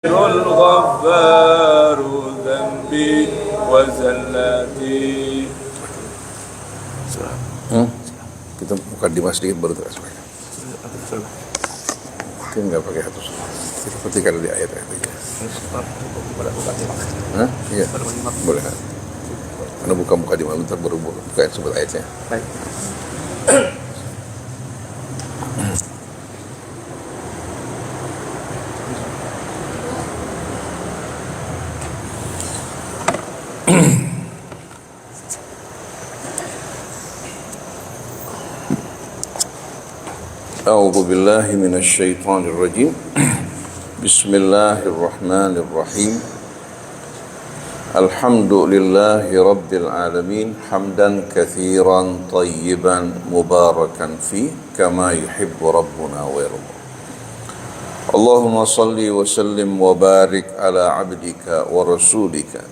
الغفار ذنبي وزلاتي. Kita mukadimah sedikit baru terus. Mungkin nggak pakai satu semua. Kita ketikkan di ayat-ayat ini. Iya, boleh. Anda buka mukadimah bentar baru buka sebut ayatnya. Baik. A'udzu billahi minasy syaithanir rajim. Bismillahirrahmanirrahim. Alhamdulillahi rabbil alamin hamdan katsiran tayyiban mubarakan fi kama yuhibbu rabbuna wa yarda. Allahumma salli wa sallim wa barik ala abdika wa rasulika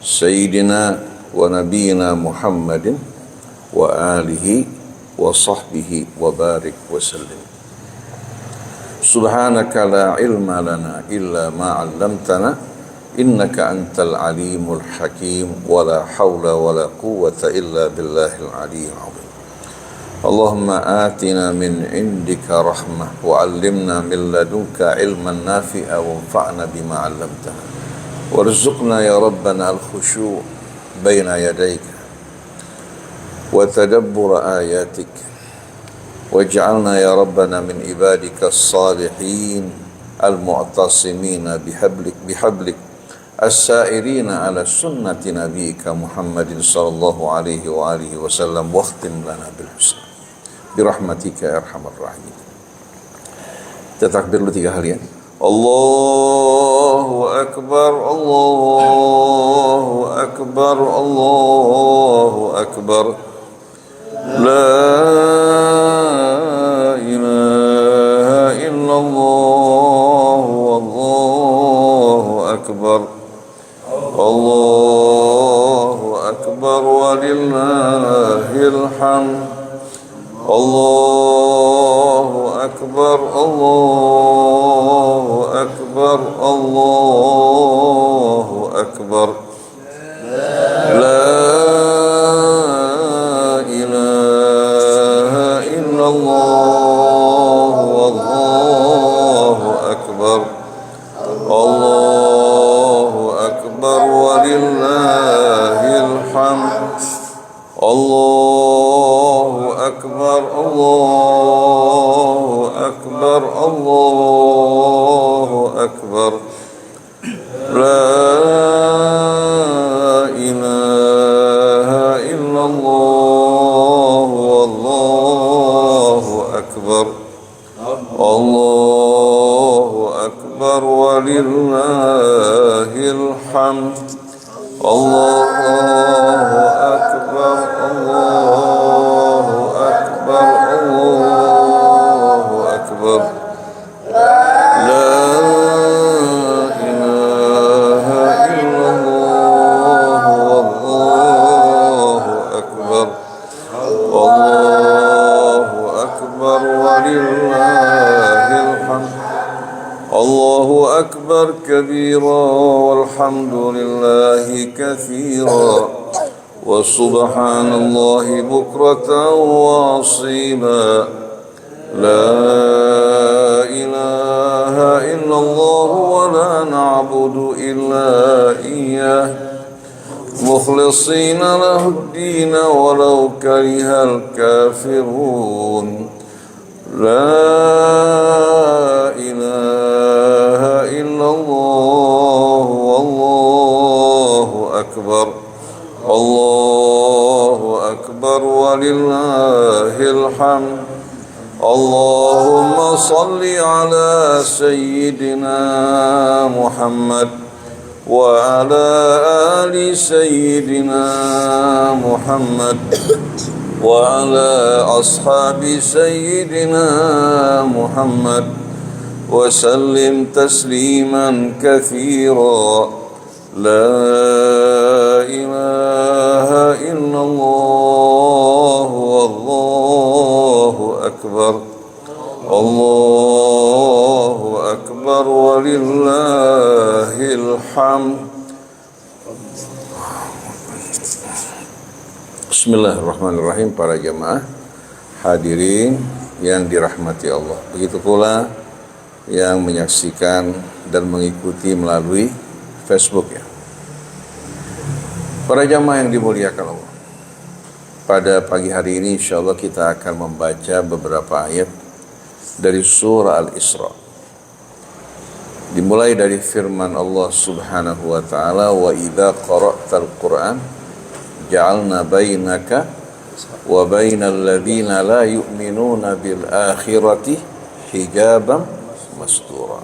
sayyidina wa nabiyyina Muhammadin wa alihi wa sahbihi wa barik wa sallim. Subhanaka la ilma lana illa ma 'allamtana innaka antal alimul hakim wa la hawla wa la quwwata illa billahil aliyyil azim. Allahumma atina min indika rahmah wa 'allimna min ladunka ilman nafi'a wa anfa'na bima 'allamtana warzuqna ya rabbana al-khushu' baina yadayka wa tadabbur ayatik waj'alna ya rabbana min ibadika as-salihin al-mu'tasimina biheblik as-sairina ala sunnati nabiyyika Muhammadin sallallahu alaihi wa alihi wasallam waqtim lana bil husna birahmatika ya arhamar rahimin. Kita takbir dulu 3 kali ya. Allahu akbar, Allahu akbar, Allahu akbar. La ilaha illallah, wallahu akbar. Allahu akbar walillahil hamd. Allahu akbar, Allahu akbar, Allahu akbar. La ilaha illallah, wallahu akbar. Allahu akbar walillahil hamd. Allahu akbar, Allahu akbar, Allahu akbar. La ilaha illallah, wallahu akbar. Allahu akbar walillahil hamd. Allahu akbar, Allahu akbar, Allahu akbar. La ilaha illallah, wallahu akbar. Allahu akbar walillahil hamd. Allahu akbar kabira walhamdulillahi katsira wa subhanallahi bukratan wa asila. La ilaha illallah wa la na'budu illa iyyah mukhlishina lahud-din walau karihal kafirun. La ilaha illallah, wallahu akbar. Allahu akbar walillahil hamd. Allahumma salli ala sayyidina Muhammad wa ala ali sayyidina Muhammad wa ala ashabi sayyidina Muhammad wa sallim tasliman katsira. La ilaha illallah, wallahu akbar. Allahu akbar. akbar walillahil hamd. Bismillahirrahmanirrahim. Para jamaah hadirin yang dirahmati Allah, begitu pula yang menyaksikan dan mengikuti melalui Facebook ya. Para jamaah yang dimuliakan Allah, pada pagi hari ini insyaallah kita akan membaca beberapa ayat dari surah Al-Isra. Dimulai dari firman Allah Subhanahu wa taala, wa idza qara'tal Qur'an ja'alna bainaka wa bainal ladzina la yu'minuna bil akhirati hijaban mastura.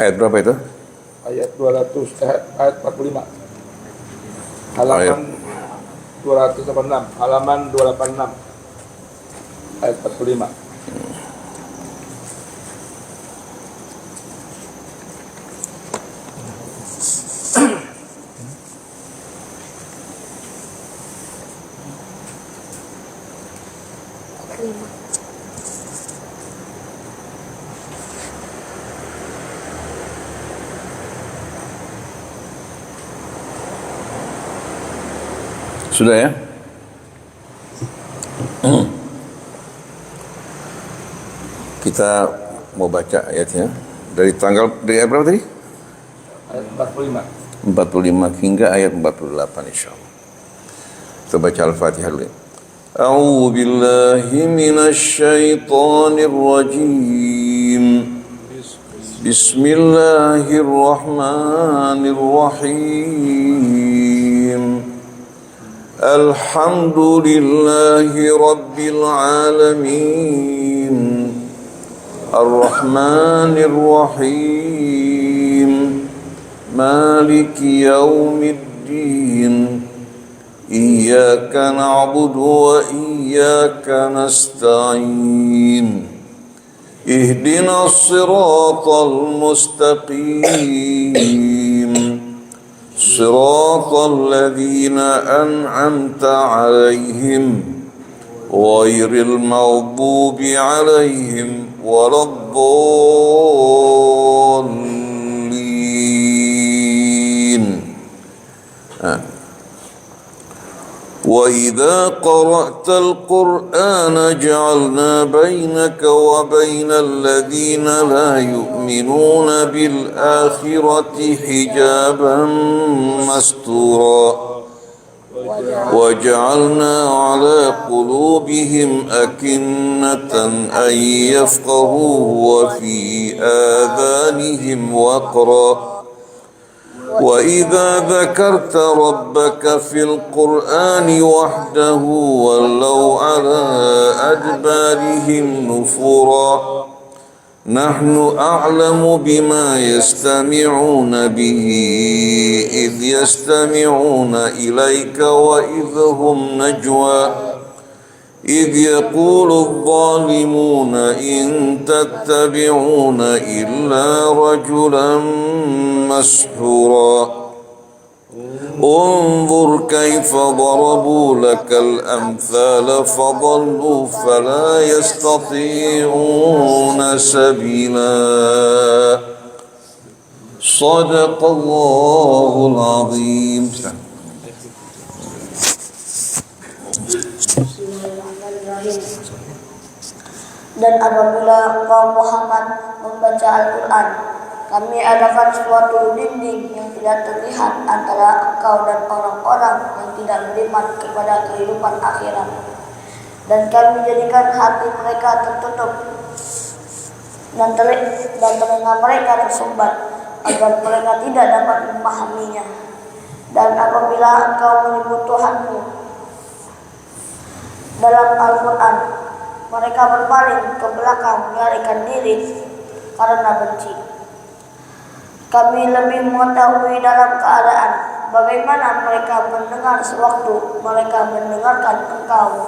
Ayat berapa itu? Ayat 45. Halaman 286. Halaman 286. Ayat 45. Sudah ya? Kita mau baca ayatnya dari ayat berapa tadi? Ayat 45. 45 hingga ayat 48 insyaallah. Kita baca Al-Fatihah dulu. A'udzu billahi minasy syaithanir rajim. Bismillahirrahmanirrahim. Alhamdulillahi Rabbil Alamin, Ar-Rahmanir Rahim, Maliki Yawmiddin, Iyyaka na'budu wa iyyaka nasta'in, Ihdinas siratal mustaqim, صراط الذين أنعمت عليهم غير المغضوب عليهم ولا الضالين. وإذا قرأت القرآن جعلنا بينك وبين الذين لا يؤمنون بالآخرة حجابا مستورا وجعلنا على قلوبهم أكنة أن يفقهوه وفي آذانهم وقرا وإذا ذكرت ربك في القرآن وحده ولوا على أدبارهم نفورا نحن أعلم بما يستمعون به إذ يستمعون إليك وإذ هم نجوى إذ يقول الظالمون إن تتبعون إلا رجلا مسحورا انظر كيف ضربوا لك الأمثال فضلوا فلا يستطيعون سبيلا صدق الله العظيم. Dan apabila kaum Muhammad membaca Al-Quran, kami adakan suatu dinding yang tidak terlihat antara engkau dan orang-orang yang tidak beriman kepada kehidupan akhirat. Dan kami jadikan hati mereka tertutup dan telinga mereka tersumbat agar mereka tidak dapat memahaminya. Dan apabila engkau menyebut Tuhanmu dalam Al-Quran, mereka berpaling ke belakang melarikan diri karena benci. Kami lebih mengetahui dalam keadaan bagaimana mereka mendengar sewaktu mereka mendengarkan engkau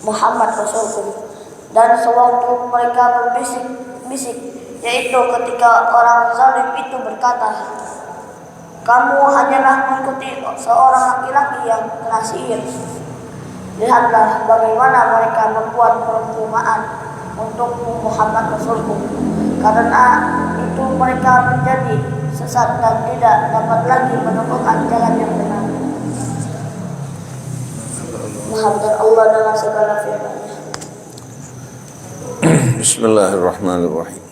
Muhammad Rasulku, dan sewaktu mereka berbisik-bisik yaitu ketika orang zalim itu berkata, kamu hanyalah mengikuti seorang laki-laki yang kena sihir. Lihatlah bagaimana mereka membuat perumpamaan untuk Muhammad Rasulku. Karena itu mereka menjadi sesat dan tidak dapat lagi menemukan jalan yang benar. Mahamdan Allah dengan segala firman-Nya. Bismillahirrahmanirrahim.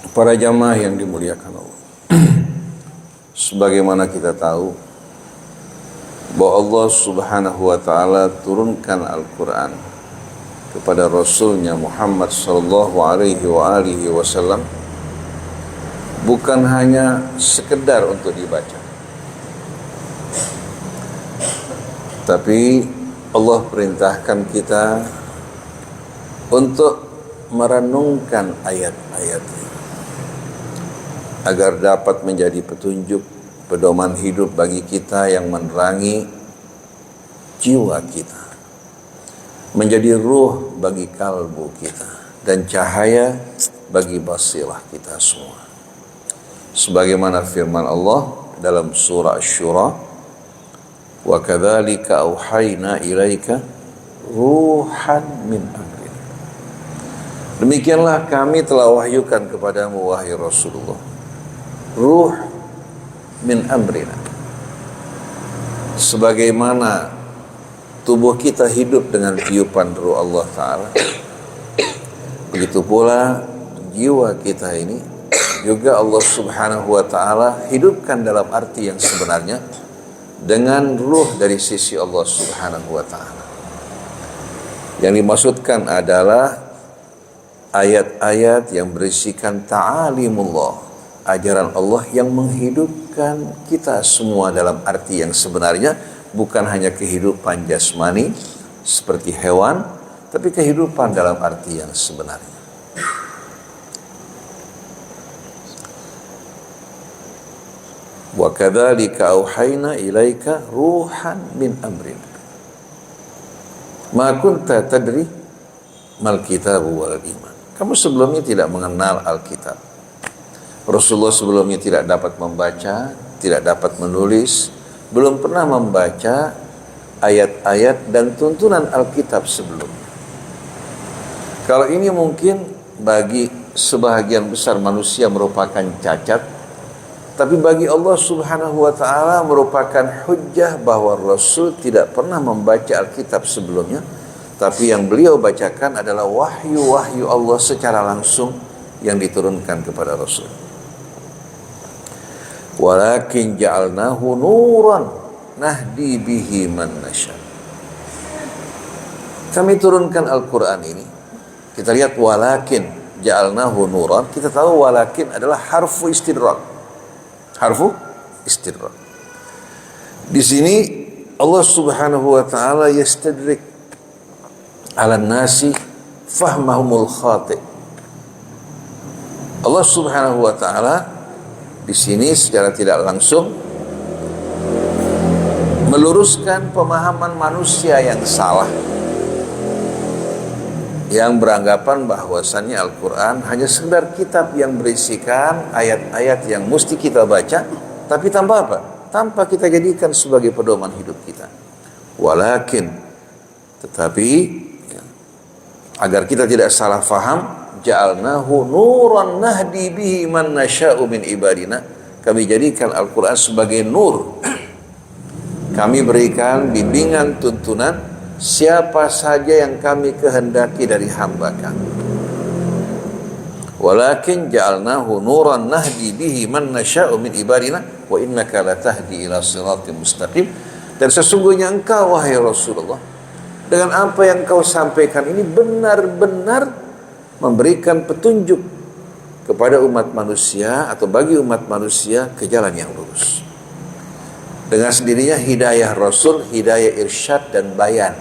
Para jamaah yang dimuliakan Allah, sebagaimana kita tahu bahwa Allah Subhanahu wa taala turunkan Al-Qur'an kepada Rasulnya Muhammad sallallahu alaihi wasallam bukan hanya sekedar untuk dibaca, tapi Allah perintahkan kita untuk merenungkan ayat-ayatnya agar dapat menjadi petunjuk, pedoman hidup bagi kita yang menerangi jiwa kita, menjadi ruh bagi kalbu kita, dan cahaya bagi basirah kita semua. Sebagaimana firman Allah dalam surah Asy-Syura, wa kadzalika auhayna ilaika ruhan min amrina. Demikianlah kami telah wahyukan kepadamu wahai Rasulullah, ruh min amrina. Sebagaimana tubuh kita hidup dengan tiupan ruh Allah Ta'ala, begitu pula jiwa kita ini juga Allah Subhanahu wa Ta'ala hidupkan dalam arti yang sebenarnya dengan ruh dari sisi Allah Subhanahu wa Ta'ala. Yang dimaksudkan adalah ayat-ayat yang berisikan ta'alimullah, ajaran Allah yang menghidupkan kita semua dalam arti yang sebenarnya, bukan hanya kehidupan jasmani seperti hewan, tapi kehidupan dalam arti yang sebenarnya. Wa kadzalika auhayna ilaika ruhan min amrina ma kunta tadri mal kitabu wal iman. Kamu sebelumnya tidak mengenal Alkitab. Rasulullah sebelumnya tidak dapat membaca, tidak dapat menulis, belum pernah membaca ayat-ayat dan tuntunan Alkitab sebelumnya. Kalau ini mungkin bagi sebahagian besar manusia merupakan cacat, tapi bagi Allah Subhanahu wa Ta'ala merupakan hujjah bahwa Rasul tidak pernah membaca Alkitab sebelumnya, tapi yang beliau bacakan adalah wahyu-wahyu Allah secara langsung yang diturunkan kepada Rasul. Walakin ja'alnahu nuran nahdi bihi man nasya. Kami turunkan Al-Quran ini. Kita lihat walakin ja'alnahu nuran. Kita tahu walakin adalah harfu istidrak. Harfu istidrak. Di sini Allah Subhanahu wa Ta'ala yastadrik ala nasi fahmahumul khati'. Allah Subhanahu wa Ta'ala di sini secara tidak langsung meluruskan pemahaman manusia yang salah, yang beranggapan bahwasannya Al-Quran hanya sekedar kitab yang berisikan ayat-ayat yang mesti kita baca, tapi tanpa apa? Tanpa kita jadikan sebagai pedoman hidup kita. Walakin, tetapi agar kita tidak salah faham, ja'alnahu nuran nahdi bihi man nasya'u min ibadina. Kami jadikan Al-Quran sebagai nur. Kami berikan bimbingan, tuntunan siapa saja yang kami kehendaki dari hamba kami. Walakin ja'alnahu nuran nahdi bihi man nasya'u min ibadina wa innaka latahdi ila siratim mustaqim. Dan sesungguhnya engkau wahai Rasulullah, dengan apa yang kau sampaikan ini benar-benar memberikan petunjuk kepada umat manusia atau bagi umat manusia ke jalan yang lurus. Dengan sendirinya hidayah Rasul, hidayah irsyad dan bayan.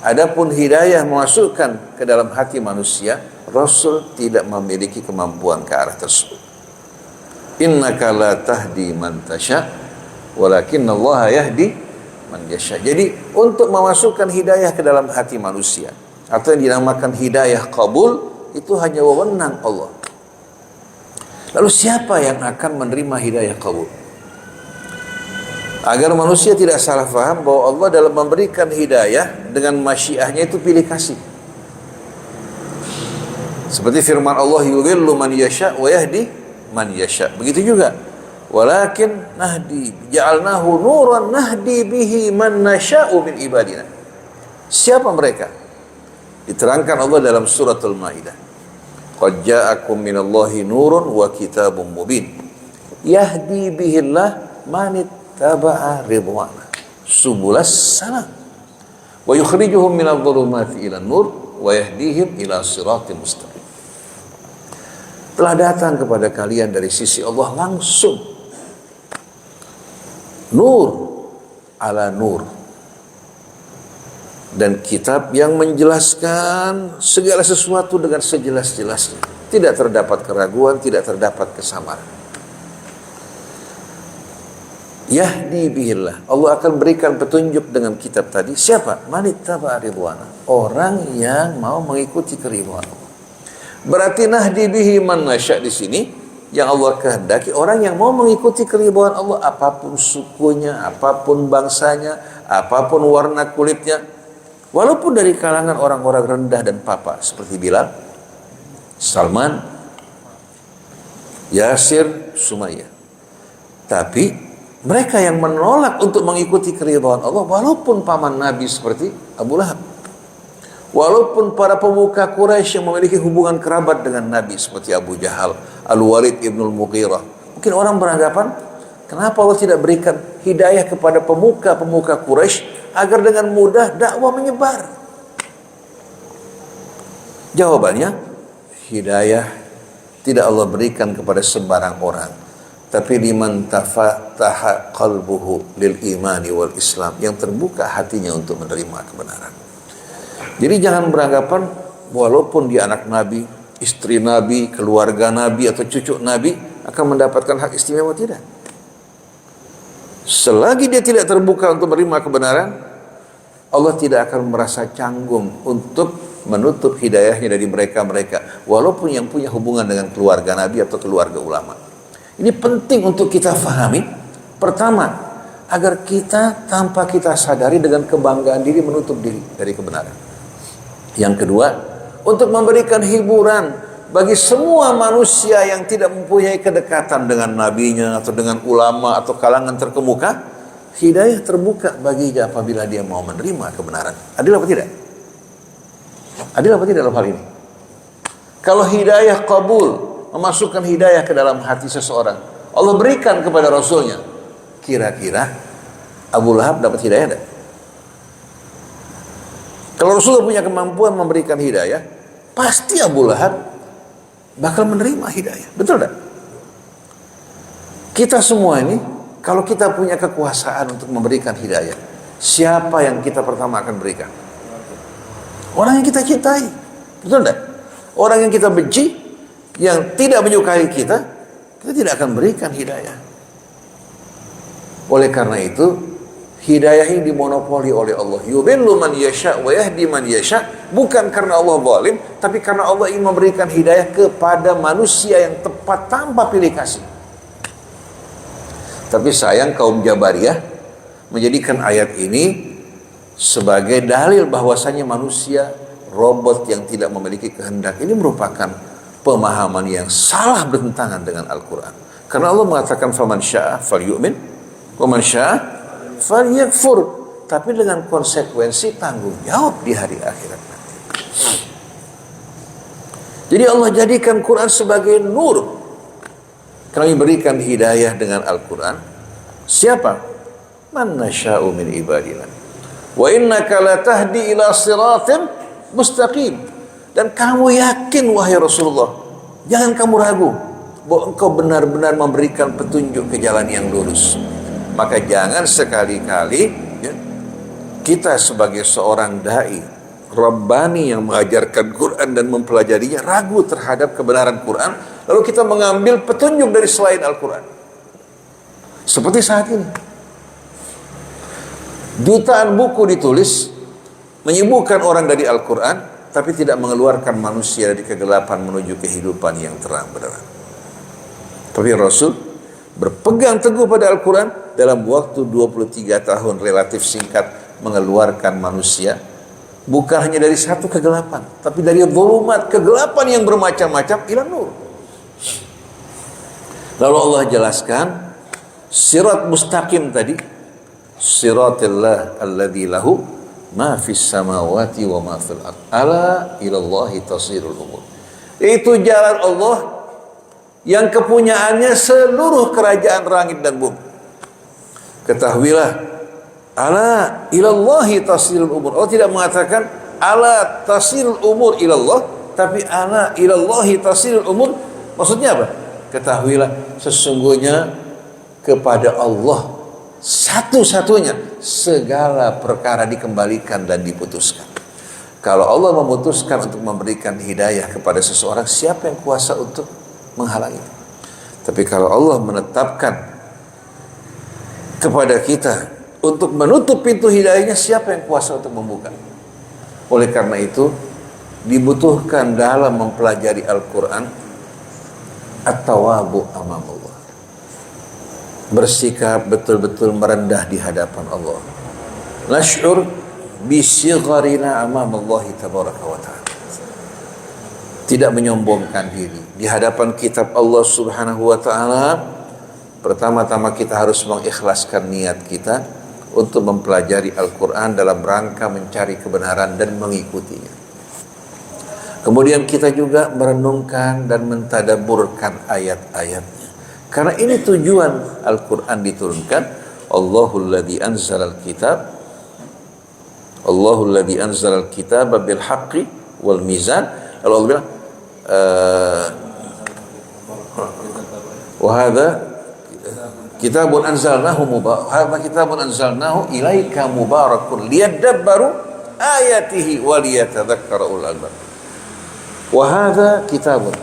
Adapun hidayah memasukkan ke dalam hati manusia, Rasul tidak memiliki kemampuan ke arah tersebut. Innaka la tahdi man tasya, walakinnallaha yahdi man yasha. Jadi untuk memasukkan hidayah ke dalam hati manusia, atau yang dinamakan hidayah qabul, itu hanya wewenang Allah. Lalu siapa yang akan menerima hidayah qabul? Agar manusia tidak salah faham bahwa Allah dalam memberikan hidayah dengan masyiahnya itu pilih kasih. Seperti firman Allah, yudhillu man yasha wa yahdi man yasha. Begitu juga, walakin nahdi ja'alnahu nuran nahdi bihi man nasha'u min ibadina. Siapa mereka? Diterangkan Allah dalam suratul Maidah. Qad ja'akum minallahi nurun wa kitabun mubin yahdi bihillah man ittaba'a ridwana subulas salam wa yukhrijuhum minadh dhulumati ilan nur wa yahdihim ila siratin mustaqim. Telah datang kepada kalian dari sisi Allah langsung nur ala nur dan kitab yang menjelaskan segala sesuatu dengan sejelas-jelasnya. Tidak terdapat keraguan, tidak terdapat kesamaran. Yahdi bihillah. Allah akan berikan petunjuk dengan kitab tadi. Siapa? Manittaba ridwana. Orang yang mau mengikuti keridhaan Allah. Berarti nahdi bihi man nasya di sini yang Allah kehendaki orang yang mau mengikuti keridhaan Allah, apapun sukunya, apapun bangsanya, apapun warna kulitnya, walaupun dari kalangan orang-orang rendah dan papa seperti Bilal, Salman, Yasir, Sumayyah. Tapi mereka yang menolak untuk mengikuti keridhaan Allah walaupun paman Nabi seperti Abu Lahab, walaupun para pemuka Quraisy yang memiliki hubungan kerabat dengan Nabi seperti Abu Jahal, Al-Walid ibnul Mughirah. Mungkin orang beranggapan, kenapa Allah tidak berikan hidayah kepada pemuka-pemuka Quraisy agar dengan mudah dakwah menyebar? Jawabannya, hidayah tidak Allah berikan kepada sembarang orang, tapi liman tafataha qalbuhu lil imani wal Islam, yang terbuka hatinya untuk menerima kebenaran. Jadi jangan beranggapan walaupun dia anak Nabi, istri Nabi, keluarga Nabi atau cucu Nabi akan mendapatkan hak istimewa. Tidak. Selagi dia tidak terbuka untuk menerima kebenaran, Allah tidak akan merasa canggung untuk menutup hidayahnya dari mereka-mereka walaupun yang punya hubungan dengan keluarga Nabi atau keluarga ulama. Ini penting untuk kita fahami. Pertama, agar kita tanpa kita sadari dengan kebanggaan diri menutup diri dari kebenaran. Yang kedua, untuk memberikan hiburan bagi semua manusia yang tidak mempunyai kedekatan dengan nabinya atau dengan ulama atau kalangan terkemuka, hidayah terbuka baginya apabila dia mau menerima kebenaran. Adil apa tidak? Adil apa tidak dalam hal ini? Kalau hidayah qabul, memasukkan hidayah ke dalam hati seseorang, Allah berikan kepada Rasulnya, kira-kira Abu Lahab dapat hidayah tidak? Kalau Rasulullah punya kemampuan memberikan hidayah, pasti Abu Lahab bakal menerima hidayah. Betul tak? Kita semua ini, kalau kita punya kekuasaan untuk memberikan hidayah, siapa yang kita pertama akan berikan? Orang yang kita cintai. Betul tak? Orang yang kita benci, yang tidak menyukai kita tidak akan berikan hidayah. Oleh karena itu, hidayah ini dimonopoli oleh Allah. Yudhillu man yasha wa yahdi man yasha, bukan karena Allah zalim, tapi karena Allah ingin memberikan hidayah kepada manusia yang tepat tanpa pilih kasih. Tapi sayang kaum Jabariyah menjadikan ayat ini sebagai dalil bahwasanya manusia robot yang tidak memiliki kehendak. Ini merupakan pemahaman yang salah, bertentangan dengan Al-Quran. Karena Allah mengatakan faman syaa falyu'min wa man syaa falyakfur, tapi dengan konsekuensi tanggung jawab di hari akhirat nanti. Jadi Allah jadikan Quran sebagai nur. Kami berikan hidayah dengan Al-Quran. Siapa? Man nasya'u min ibadina. Wa innaka la tahdi ila siratin mustaqim. Dan kamu yakin wahai Rasulullah, jangan kamu ragu bahwa engkau benar-benar memberikan petunjuk ke jalan yang lurus. Maka jangan sekali-kali ya, kita sebagai seorang da'i Rabbani yang mengajarkan Quran dan mempelajarinya ragu terhadap kebenaran Quran, lalu kita mengambil petunjuk dari selain Al-Quran. Seperti saat ini, jutaan buku ditulis menyibukkan orang dari Al-Quran, tapi tidak mengeluarkan manusia dari kegelapan menuju kehidupan yang terang benderang. Tapi Rasul berpegang teguh pada Al-Quran dalam waktu 23 tahun relatif singkat mengeluarkan manusia bukan hanya dari satu kegelapan, tapi dari zulumat, kegelapan yang bermacam-macam ila nur. Lalu Allah jelaskan sirat mustaqim tadi, siratillah alladzi lahu ma fis samawati wa ma fil ard ala ilallahi tasirul umur. Itu jalan Allah yang kepunyaannya seluruh kerajaan langit dan bumi. Ketahuilah, ala ilallahi tasirul umur. Allah tidak mengatakan ala tasirul umur ilallah, tapi ala ilallahi tasirul umur. Maksudnya apa? Ketahuilah, sesungguhnya kepada Allah satu-satunya segala perkara dikembalikan dan diputuskan. Kalau Allah memutuskan untuk memberikan hidayah kepada seseorang, siapa yang kuasa untuk menghalangi? Tapi kalau Allah menetapkan kepada kita untuk menutup pintu hidayahnya, siapa yang kuasa untuk membuka? Oleh karena itu dibutuhkan dalam mempelajari Al-Quran at-tawabu amamullah, bersikap betul-betul merendah di hadapan Allah, nash'ur bisigharina amamallahi tabaraka wa ta'ala, tidak menyombongkan diri di hadapan kitab Allah subhanahu wa ta'ala. Pertama-tama kita harus mengikhlaskan niat kita untuk mempelajari Al-Quran dalam rangka mencari kebenaran dan mengikutinya. Kemudian kita juga merenungkan dan mentadabburkan ayat-ayatnya. Karena ini tujuan Al-Quran diturunkan. Allahul ladzi anzalal kitab, Allahul ladzi anzalal kitab bil haqqi wal mizan. Lalu Allah bilang wa hadza kitabun anzalnahu mubarak, hadza kitabun anzalnahu ilaika mubarakun liyadabbaru ayatihi wa liyatadzakkara ulul albab. Wahada kitabun,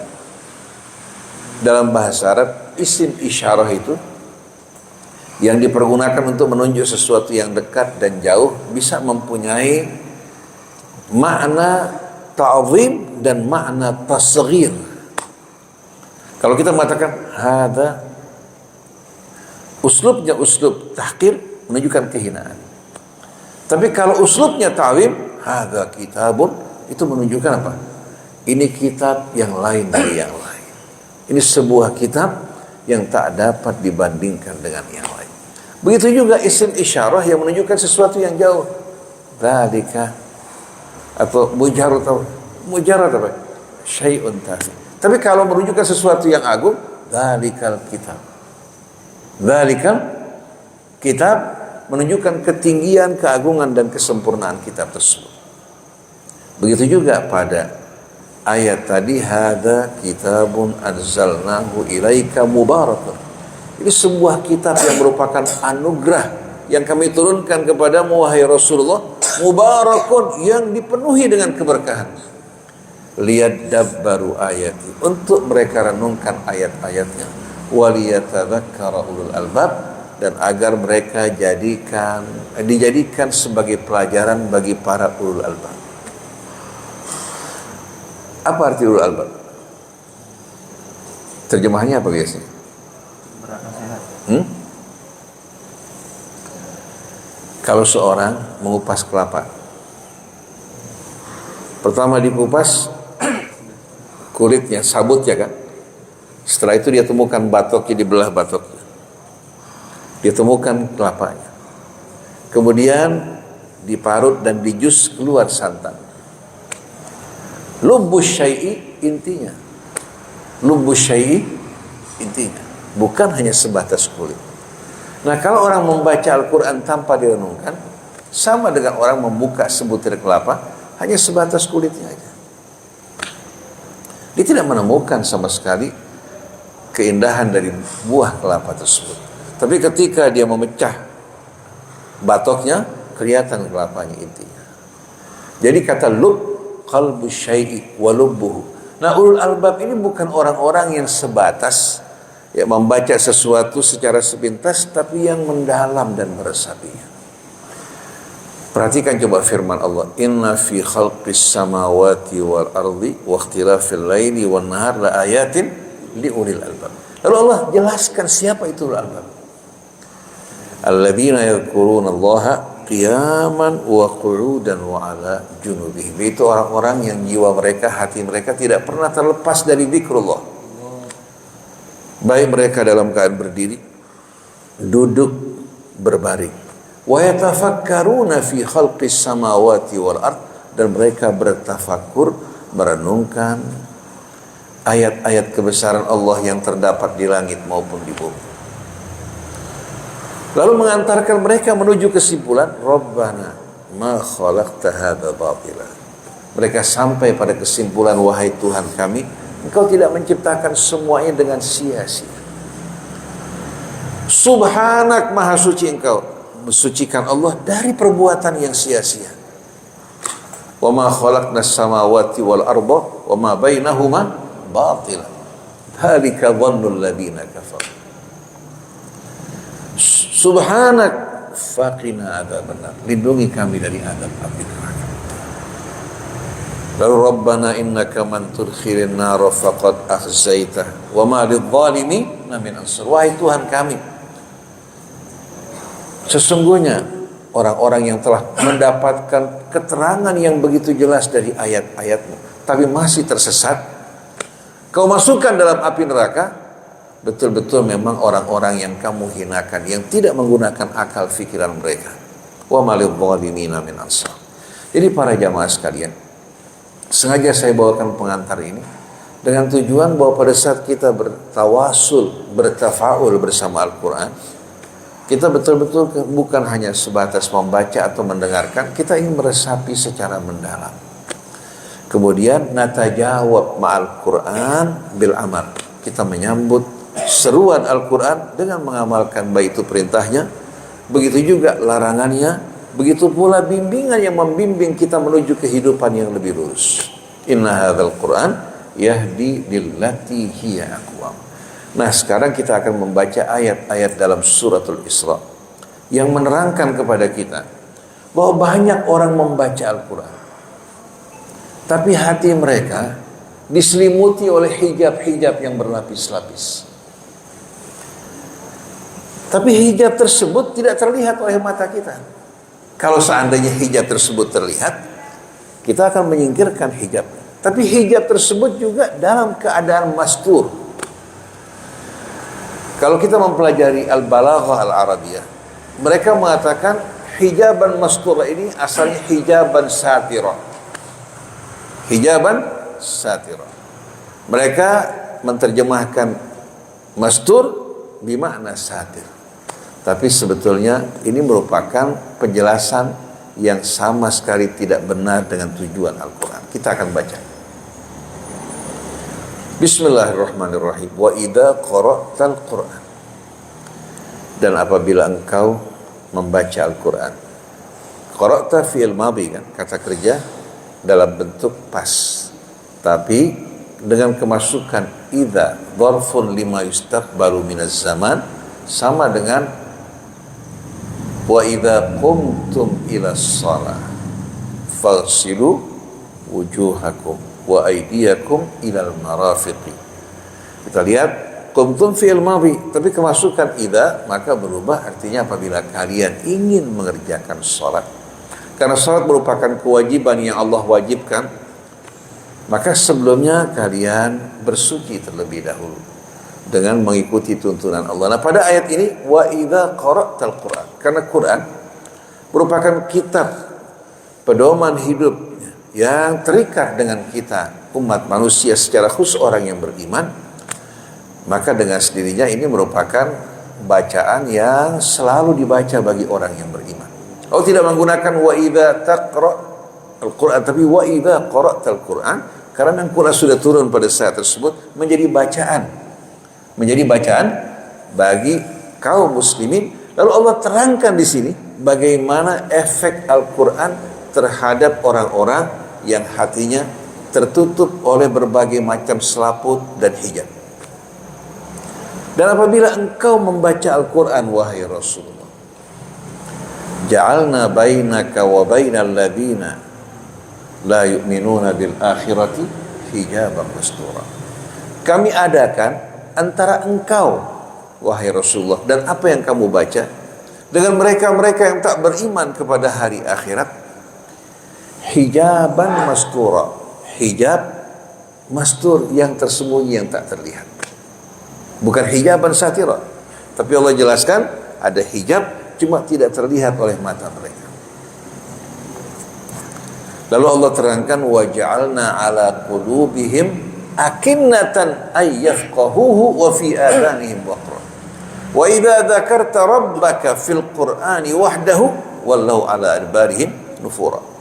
dalam bahasa Arab isim isyarah itu yang dipergunakan untuk menunjuk sesuatu yang dekat dan jauh bisa mempunyai makna ta'zim dan makna tasghir. Kalau kita mengatakan hada, uslubnya uslub tahqir, menunjukkan kehinaan. Tapi kalau uslubnya ta'zim, hada kitabun, itu menunjukkan apa? Ini kitab yang lain dari yang lain. Ini sebuah kitab yang tak dapat dibandingkan dengan yang lain. Begitu juga isim isyarah yang menunjukkan sesuatu yang jauh. Dzalika atau mujarrad apa? Syai'un tafi. Tapi kalau menunjukkan sesuatu yang agung, dzalikal kitab. Dzalikal kitab menunjukkan ketinggian, keagungan dan kesempurnaan kitab tersebut. Begitu juga pada ayat tadi, hadza kitabun anzalnahu ilaika mubarakun. Ini sebuah kitab yang merupakan anugerah yang kami turunkan kepadamu wahai Rasulullah, mubarakun, yang dipenuhi dengan keberkahan. Liyadabbaru ayati, untuk mereka renungkan ayat-ayatnya, waliyatadzakkara ulul albab, dan agar mereka dijadikan sebagai pelajaran bagi para ulul albab. Apa arti ulul albab? Terjemahannya apa biasanya? Kalau seorang mengupas kelapa, pertama dikupas kulitnya, sabutnya kan. Setelah itu dia temukan batoknya, dibelah batoknya, dia temukan kelapanya, kemudian diparut dan dijus, keluar santan. Lubbus syai'i, intinya lubbus syai'i, intinya bukan hanya sebatas kulit. Nah, kalau orang membaca Al-Quran tanpa direnungkan, sama dengan orang membuka sebutir kelapa hanya sebatas kulitnya aja. Dia tidak menemukan sama sekali keindahan dari buah kelapa tersebut. Tapi ketika dia memecah batoknya, kelihatan kelapanya intinya. Jadi kata lub, qalbu syai'i wa lubbuhu. Nah, ulul albab ini bukan orang-orang yang sebatas ya membaca sesuatu secara sepintas, tapi yang mendalam dan meresapinya. Perhatikan coba firman Allah, inna fi khalqis samawati wal ardi wa ikhtilafil laili wan nahar la ayatin li ulil albab. Lalu Allah jelaskan siapa itu ulul albab. Alladzina yadhkuruna Allaha qiyaman wa qu'udan wa ala junubihim. Itu orang-orang yang jiwa mereka, hati mereka tidak pernah terlepas dari zikrullah. Baik mereka dalam keadaan berdiri, duduk, berbaring. Wa yatafakkaruna fi khalqis samawati wal ard, dan mereka bertafakur, merenungkan ayat-ayat kebesaran Allah yang terdapat di langit maupun di bumi. Lalu mengantarkan mereka menuju kesimpulan, Rabbana ma khalaqta hadza batila. Mereka sampai pada kesimpulan, wahai Tuhan kami, Engkau tidak menciptakan semuanya dengan sia-sia. Subhanak, maha suci Engkau, mensucikan Allah dari perbuatan yang sia-sia. Wa ma khalaqnas samawati wal arda wa ma bainahuma batila. Dzalika dhannul ladzina kafaru. Subhanak faqina adzabannar. Lindungi kami dari azab api neraka. Lalu Rabbana innaka man tudkhilin nar faqad akhzaitah wa ma lidh-dhalimin min ansar. Wahai Tuhan kami, sesungguhnya orang-orang yang telah mendapatkan keterangan yang begitu jelas dari ayat-ayat-Mu, tapi masih tersesat, Kau masukkan dalam api neraka, betul-betul memang orang-orang yang Kamu hinakan, yang tidak menggunakan akal fikiran mereka. Wa malil zalimina min ansar. Jadi para jamaah sekalian, sengaja saya bawakan pengantar ini dengan tujuan bahwa pada saat kita bertawasul, bertafaul bersama Al-Quran, kita betul-betul bukan hanya sebatas membaca atau mendengarkan, kita ingin meresapi secara mendalam. Kemudian natajawab ma'al Quran bil amal. Kita menyambut seruan Al-Quran dengan mengamalkan baik itu perintahnya, begitu juga larangannya, begitu pula bimbingan yang membimbing kita menuju kehidupan yang lebih lurus. Inna hadzal Quran yahdi lillati hiya aqwam. Nah, sekarang kita akan membaca ayat-ayat dalam suratul Isra yang menerangkan kepada kita bahwa banyak orang membaca Al-Quran, tapi hati mereka diselimuti oleh hijab-hijab yang berlapis-lapis. Tapi hijab tersebut tidak terlihat oleh mata kita. Kalau seandainya hijab tersebut terlihat, kita akan menyingkirkan hijab. Tapi hijab tersebut juga dalam keadaan mastur. Kalau kita mempelajari al-balaghah al-arabiyah, mereka mengatakan hijaban masturah ini asalnya hijaban satirah. Hijaban satirah. Mereka menerjemahkan mastur bermakna satir. Tapi sebetulnya ini merupakan penjelasan yang sama sekali tidak benar dengan tujuan Al-Quran. Kita akan baca. Bismillahirrahmanirrahim. Wa idza qara'tal Qur'an. Dan apabila engkau membaca Al-Quran. Qara'ta fi'il madhi kan, kata kerja dalam bentuk pas. Tapi dengan kemasukan idza dzarfun lima yustaqbalu minaz zaman, sama dengan wa idza qumtum ila shalah faghsilu wujuhakum wa aydiyakum ilal marafiqi. Kita lihat qumtum fi'il madhi, tapi kemasukan idza maka berubah artinya apabila kalian ingin mengerjakan salat. Karena salat merupakan kewajiban yang Allah wajibkan, maka sebelumnya kalian bersuci terlebih dahulu dengan mengikuti tuntunan Allah. Nah, pada ayat ini wa idza qara'tal Qur'an, karena Quran merupakan kitab pedoman hidup yang terikat dengan kita umat manusia secara khusus orang yang beriman, maka dengan sendirinya ini merupakan bacaan yang selalu dibaca bagi orang yang beriman. Allah tidak menggunakan wa idza taqra'al Qur'an, tapi wa idza qara'tal Qur'an, karena Al-Quran sudah turun pada saat tersebut menjadi bacaan bagi kaum muslimin. Lalu Allah terangkan di sini bagaimana efek Al-Quran terhadap orang-orang yang hatinya tertutup oleh berbagai macam selaput dan hijab. Dan apabila engkau membaca Al-Quran, wahai Rasulullah, Ja'alna bainaka wa bainal ladina la yu'minuna bil akhirati hijaban mastura. Kami adakan antara engkau wahai Rasulullah dan apa yang kamu baca dengan mereka-mereka yang tak beriman kepada hari akhirat hijaban mastura. Hijab mastur yang tersembunyi, yang tak terlihat. Bukan hijaban satira, tapi Allah jelaskan ada hijab cuma tidak terlihat oleh mata mereka. Lalu Allah terangkan wa ja'alna ala qulubihim akinnatan ay yafqahuhu wa fi adhanihim waqra. Wa idza dzakarta rabbaka fil qur'ani wahdahu wallau ala adbarihim nufura.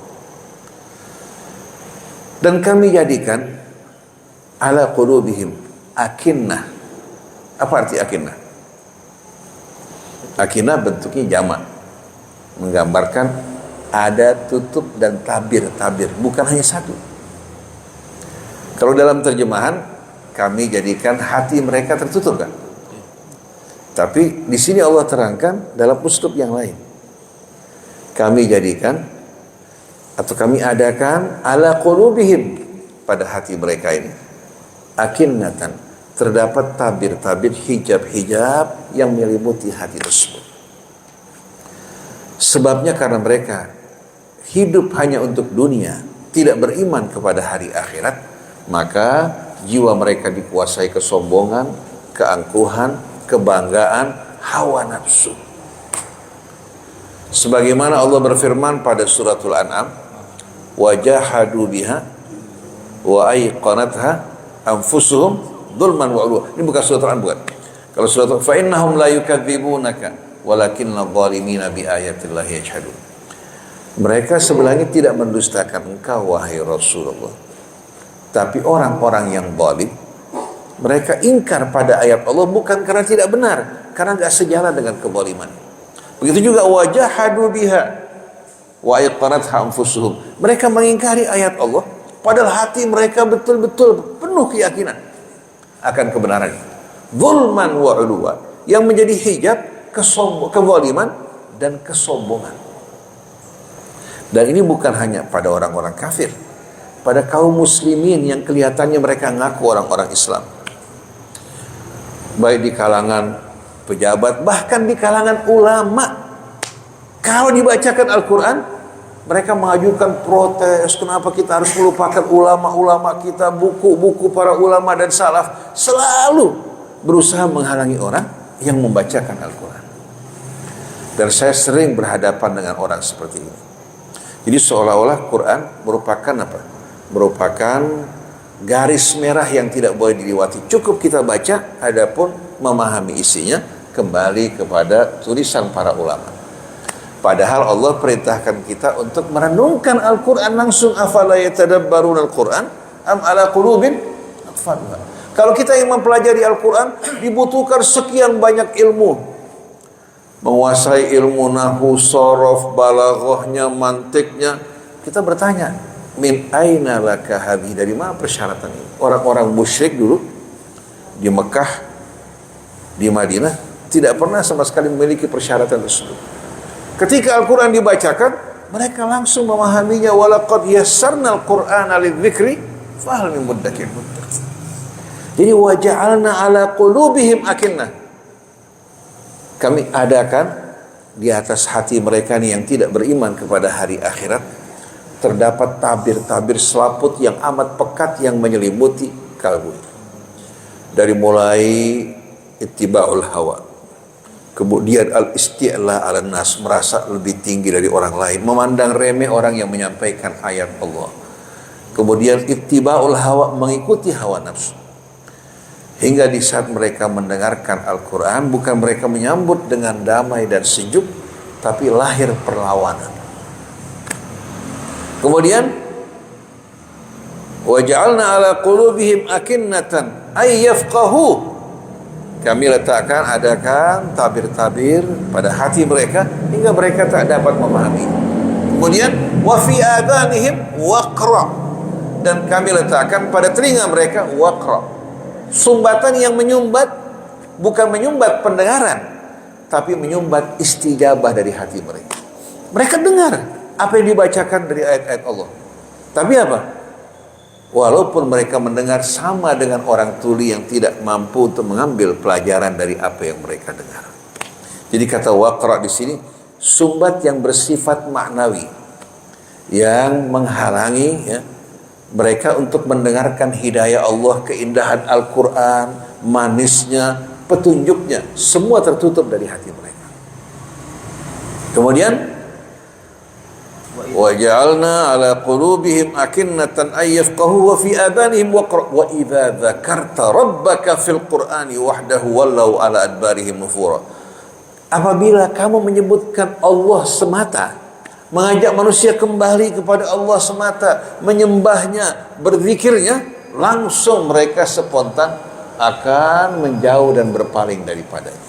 Dan kami jadikan ala qulubihim akinnah. Apa arti akinnah? Akinnah bentuknya jamak, menggambarkan ada tutup dan tabir-tabir, bukan hanya satu. Kalau dalam terjemahan kami jadikan hati mereka tertutup kan? Tapi di sini Allah terangkan dalam uslub yang lain. Kami jadikan atau kami adakan ala qulubihim, pada hati mereka ini akinnatan, terdapat tabir-tabir, hijab-hijab yang menyelimuti hati tersebut. Sebabnya karena mereka hidup hanya untuk dunia, tidak beriman kepada hari akhirat, maka jiwa mereka dikuasai kesombongan, keangkuhan, kebanggaan, hawa nafsu. Sebagaimana Allah berfirman pada suratul An'am, wajahadu biha wa aiqanatha anfusuhum dzulman wa 'uluwa. Ini bukan surat Al-An'am, bukan. Kalau surat fa innahum la yukadzibunaka walakinna dhalimina bi ayatillahi yajhadun. Mereka sebenarnya tidak mendustakan engkau wahai Rasulullah. Tapi orang-orang yang zalim, mereka ingkar pada ayat Allah bukan karena tidak benar, karena enggak sejalan dengan kezaliman. Begitu juga wajahadu biha wa iqaratha anfusuhum. Mereka mengingkari ayat Allah padahal hati mereka betul-betul penuh keyakinan akan kebenaran. Zulman wa 'uluwa, yang menjadi hijab kezaliman dan kesombongan. Dan ini bukan hanya pada orang-orang kafir, pada kaum muslimin yang kelihatannya mereka ngaku orang-orang Islam. Baik di kalangan pejabat, bahkan di kalangan ulama. Kalau dibacakan Al-Quran, mereka mengajukan protes, kenapa kita harus melupakan ulama-ulama kita, buku-buku para ulama dan salaf. Selalu berusaha menghalangi orang yang membacakan Al-Quran. Dan saya sering berhadapan dengan orang seperti ini. Jadi seolah-olah Quran merupakan apa? Merupakan garis merah yang tidak boleh dilewati. Cukup kita baca, adapun memahami isinya kembali kepada tulisan para ulama. Padahal Allah perintahkan kita untuk merenungkan Al-Quran langsung. Afala yatadabbaruna Al-Quran am ala qulubin aqfaluha. Kalau kita yang mempelajari Al-Quran, dibutuhkan sekian banyak ilmu. Menguasai ilmu nahwu, sorof, balaghahnya, mantiknya. Kita bertanya, min aina laka hadhi, dari mana persyaratan ini? Orang-orang musyrik dulu di Mekah, di Madinah, tidak pernah sama sekali memiliki persyaratan tersebut. Ketika Al-Quran dibacakan, mereka langsung memahaminya. Walaqad yassarnal Qur'ana lidzikri fahal min muddakir. Jadi waja'alna ala qulubihim akinnah. Kami adakan di atas hati mereka nih yang tidak beriman kepada hari akhirat, terdapat tabir-tabir selaput yang amat pekat yang menyelimuti kalbu. Dari mulai ittiba'ul hawa, kemudian al-isti'la 'alan nas, merasa lebih tinggi dari orang lain, memandang remeh orang yang menyampaikan ayat Allah. Kemudian ittiba'ul hawa, mengikuti hawa nafsu. Hingga di saat mereka mendengarkan Al-Quran, bukan mereka menyambut dengan damai dan sejuk, tapi lahir perlawanan. Kemudian waja'alna ala qulubihim akinnatan ay yafqahu. Kami adakan tabir-tabir pada hati mereka hingga mereka tak dapat memahami. Kemudian wa fi adhanihim waqra, dan kami letakkan pada telinga mereka waqra, sumbatan yang menyumbat, bukan menyumbat pendengaran, tapi menyumbat istijabah dari hati mereka. Mereka dengar apa yang dibacakan dari ayat-ayat Allah. Tapi apa? Walaupun mereka mendengar, sama dengan orang tuli yang tidak mampu untuk mengambil pelajaran dari apa yang mereka dengar. Jadi kata waqra di sini sumbat yang bersifat maknawi, yang menghalangi ya, mereka untuk mendengarkan hidayah Allah, keindahan Al-Quran, manisnya, petunjuknya, semua tertutup dari hati mereka. Kemudian وَجَعَلْنَا عَلَى قُلُوبِهِمْ أَكِنَّةً أَن يَفْقَهُوا وَفِي آذَانِهِمْ وَقْرًا وَإِذَا ذَكَرْتَ رَبَّكَ فِي الْقُرْآنِ وَحْدَهُ وَلَّوْا عَلَى أَدْبَارِهِمْ نُفُورًا. Apabila kamu menyebutkan Allah semata, mengajak manusia kembali kepada Allah semata, menyembahnya, berzikirnya, langsung mereka spontan akan menjauh dan berpaling daripadanya.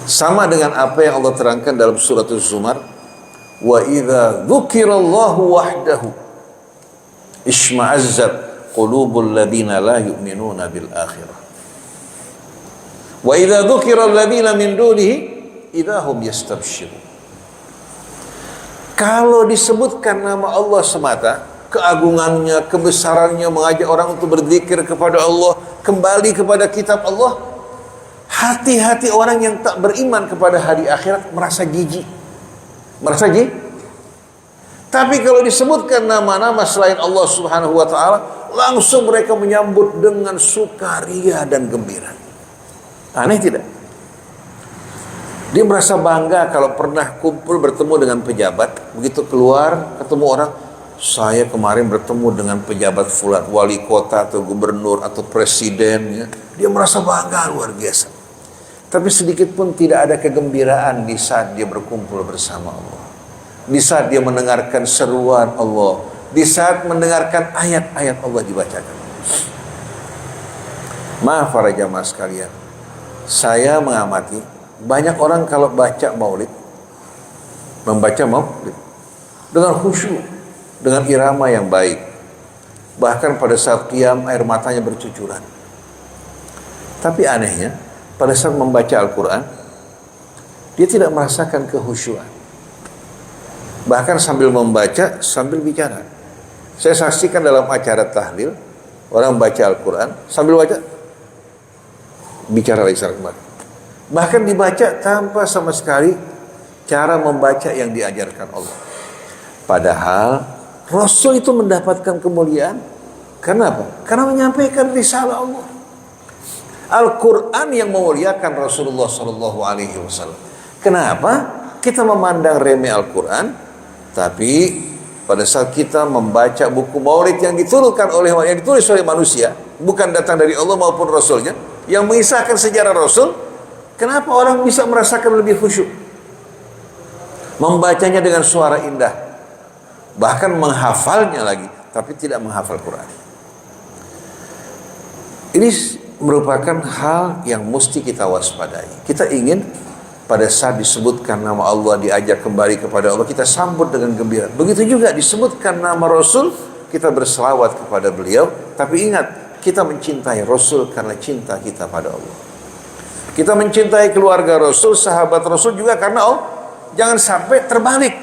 Sama dengan apa yang Allah terangkan dalam surat Az-Zumar, wa idza dzukirallahu wahdahu isma'azzat qulubul ladzina la yu'minuna bil akhirah wa idza dzukiral ladzina min dunihi idza hum yastabshirun. Kalau disebutkan nama Allah semata, keagungannya, kebesarannya, mengajak orang untuk berzikir kepada Allah, kembali kepada kitab Allah, hati-hati orang yang tak beriman kepada hari akhirat merasa jijik. Tapi kalau disebutkan nama-nama selain Allah Subhanahu wa taala, langsung mereka menyambut dengan sukaria dan gembira. Aneh tidak? Dia merasa bangga kalau pernah kumpul bertemu dengan pejabat, begitu keluar ketemu orang, saya kemarin bertemu dengan pejabat fulan, wali kota atau gubernur atau presiden, ya. Dia merasa bangga luar biasa. Tapi sedikit pun tidak ada kegembiraan di saat dia berkumpul bersama Allah, di saat dia mendengarkan seruan Allah, di saat mendengarkan ayat-ayat Allah dibacakan. Maaf para jamaah sekalian, saya mengamati banyak orang kalau membaca maulid dengan khusyuk, dengan irama yang baik, bahkan pada saat qiyam air matanya bercucuran. Tapi anehnya, pada saat membaca Al-Quran, dia tidak merasakan kehusyuan. Bahkan sambil membaca, sambil bicara. Saya saksikan dalam acara tahlil, orang baca Al-Quran, sambil baca, bicara lagi secara kembali. Bahkan dibaca tanpa sama sekali cara membaca yang diajarkan Allah. Padahal Rasul itu mendapatkan kemuliaan. Kenapa? Karena menyampaikan risalah Allah. Al-Quran yang memuliakan Rasulullah SAW. Kenapa kita memandang remeh Al-Quran, tapi pada saat kita membaca buku maulid yang ditulis oleh manusia, bukan datang dari Allah maupun Rasulnya, yang mengisahkan sejarah Rasul, kenapa orang bisa merasakan lebih khusyuk? Membacanya dengan suara indah, bahkan menghafalnya lagi, tapi tidak menghafal Quran. Ini merupakan hal yang mesti kita waspadai. Kita ingin pada saat disebutkan nama Allah, diajak kembali kepada Allah, kita sambut dengan gembira. Begitu juga disebutkan nama Rasul, kita berselawat kepada beliau. Tapi ingat, kita mencintai Rasul karena cinta kita pada Allah. Kita mencintai keluarga Rasul, sahabat Rasul juga karena Allah. Jangan sampai terbalik.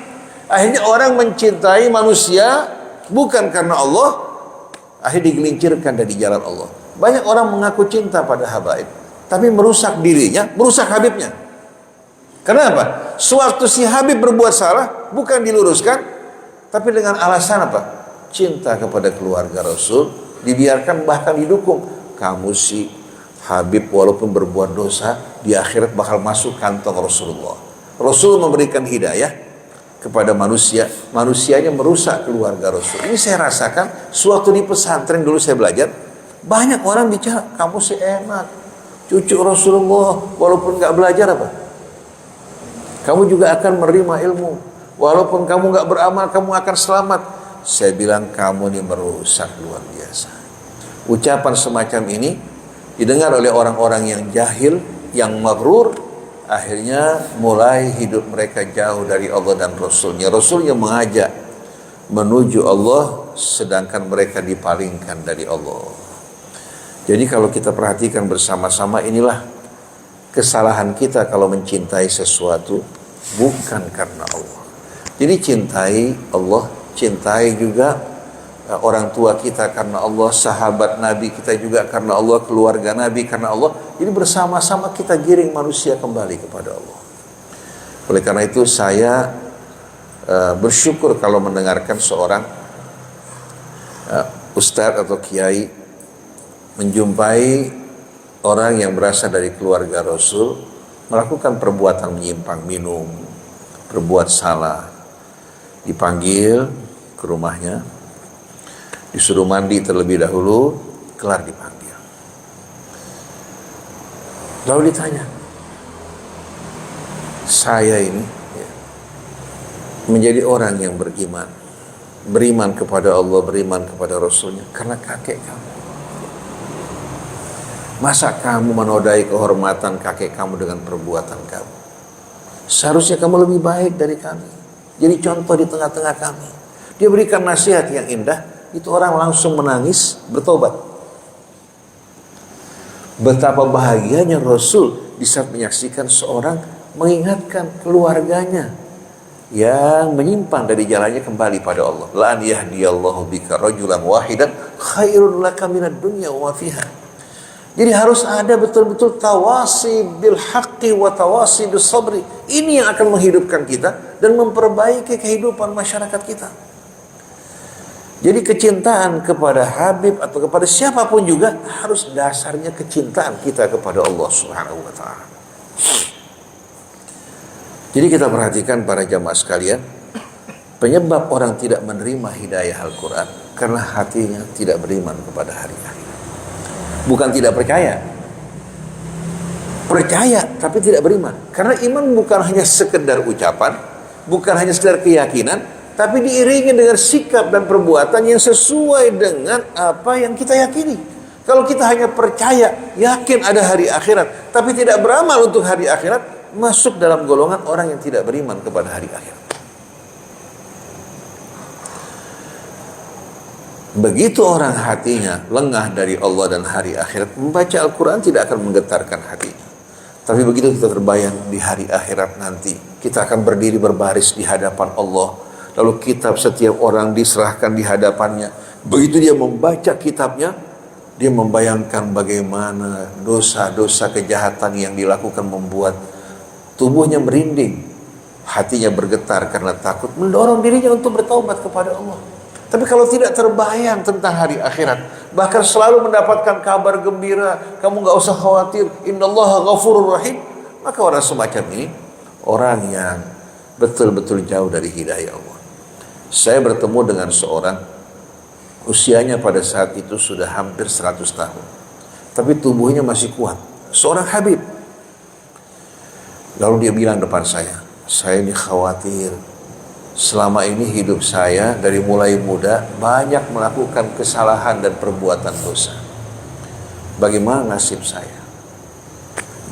Akhirnya orang mencintai manusia bukan karena Allah, akhirnya digelincirkan dari jalan Allah. Banyak orang mengaku cinta pada habaib, tapi merusak dirinya, merusak Habibnya. Kenapa? Sewaktu si Habib berbuat salah, bukan diluruskan, tapi dengan alasan apa? Cinta kepada keluarga Rasul, dibiarkan bahkan didukung. Kamu si Habib walaupun berbuat dosa, di akhirat bakal masuk kantong Rasulullah. Rasul memberikan hidayah kepada manusia, manusianya merusak keluarga Rasul. Ini saya rasakan sewaktu di pesantren dulu saya belajar. Banyak orang bicara, kamu sih enak, cucu Rasulullah, walaupun nggak belajar apa? Kamu juga akan menerima ilmu. Walaupun kamu nggak beramal, kamu akan selamat. Saya bilang kamu ini merusak luar biasa. Ucapan semacam ini didengar oleh orang-orang yang jahil, yang maghrur, akhirnya mulai hidup mereka jauh dari Allah dan Rasulnya. Rasulnya mengajak menuju Allah, sedangkan mereka dipalingkan dari Allah. Jadi kalau kita perhatikan bersama-sama, inilah kesalahan kita kalau mencintai sesuatu, bukan karena Allah. Jadi cintai Allah, cintai juga orang tua kita karena Allah, sahabat Nabi kita juga karena Allah, keluarga Nabi karena Allah. Jadi bersama-sama kita giring manusia kembali kepada Allah. Oleh karena itu saya bersyukur kalau mendengarkan seorang ustadz atau kiai menjumpai orang yang berasal dari keluarga Rasul melakukan perbuatan menyimpang, minum, berbuat salah, dipanggil ke rumahnya, disuruh mandi terlebih dahulu, kelar dipanggil. Lalu ditanya, saya ini menjadi orang yang beriman kepada Allah, beriman kepada Rasulnya karena kakek kamu. Masa kamu menodai kehormatan kakek kamu dengan perbuatan kamu? Seharusnya kamu lebih baik dari kami. Jadi contoh di tengah-tengah kami. Dia berikan nasihat yang indah, itu orang langsung menangis, bertobat. Betapa bahagianya Rasul di saat menyaksikan seorang mengingatkan keluarganya yang menyimpang dari jalannya kembali pada Allah. La an yahdiyallahu bika rajulan wahidan khairun laka minad dunya wa fiha. Jadi harus ada betul-betul tawasi bil haqqi wa tawasi bis sabri. Ini yang akan menghidupkan kita dan memperbaiki kehidupan masyarakat kita. Jadi kecintaan kepada Habib atau kepada siapapun juga harus dasarnya kecintaan kita kepada Allah Subhanahu wa taala. Jadi kita perhatikan para jamaah sekalian, penyebab orang tidak menerima hidayah Al-Quran karena hatinya tidak beriman kepada hari akhir. Bukan tidak percaya, percaya tapi tidak beriman. Karena iman bukan hanya sekedar ucapan, bukan hanya sekedar keyakinan, tapi diiringi dengan sikap dan perbuatan yang sesuai dengan apa yang kita yakini. Kalau kita hanya percaya, yakin ada hari akhirat, tapi tidak beramal untuk hari akhirat, masuk dalam golongan orang yang tidak beriman kepada hari akhirat. Begitu orang hatinya lengah dari Allah dan hari akhirat, membaca Al-Quran tidak akan menggetarkan hatinya. Tapi begitu kita terbayang di hari akhirat nanti, kita akan berdiri berbaris di hadapan Allah. Lalu kitab setiap orang diserahkan di hadapannya. Begitu dia membaca kitabnya, dia membayangkan bagaimana dosa-dosa kejahatan yang dilakukan membuat tubuhnya merinding, hatinya bergetar karena takut, mendorong dirinya untuk bertaubat kepada Allah. Tapi kalau tidak terbayang tentang hari akhirat, bahkan selalu mendapatkan kabar gembira, kamu gak usah khawatir, innallaha ghafurur rahim, maka orang semacam ini orang yang betul-betul jauh dari hidayah Allah. Saya bertemu dengan seorang, usianya pada saat itu sudah hampir 100 tahun, tapi tubuhnya masih kuat, seorang Habib. Lalu dia bilang depan saya ini khawatir. Selama ini hidup saya dari mulai muda banyak melakukan kesalahan dan perbuatan dosa. Bagaimana nasib saya?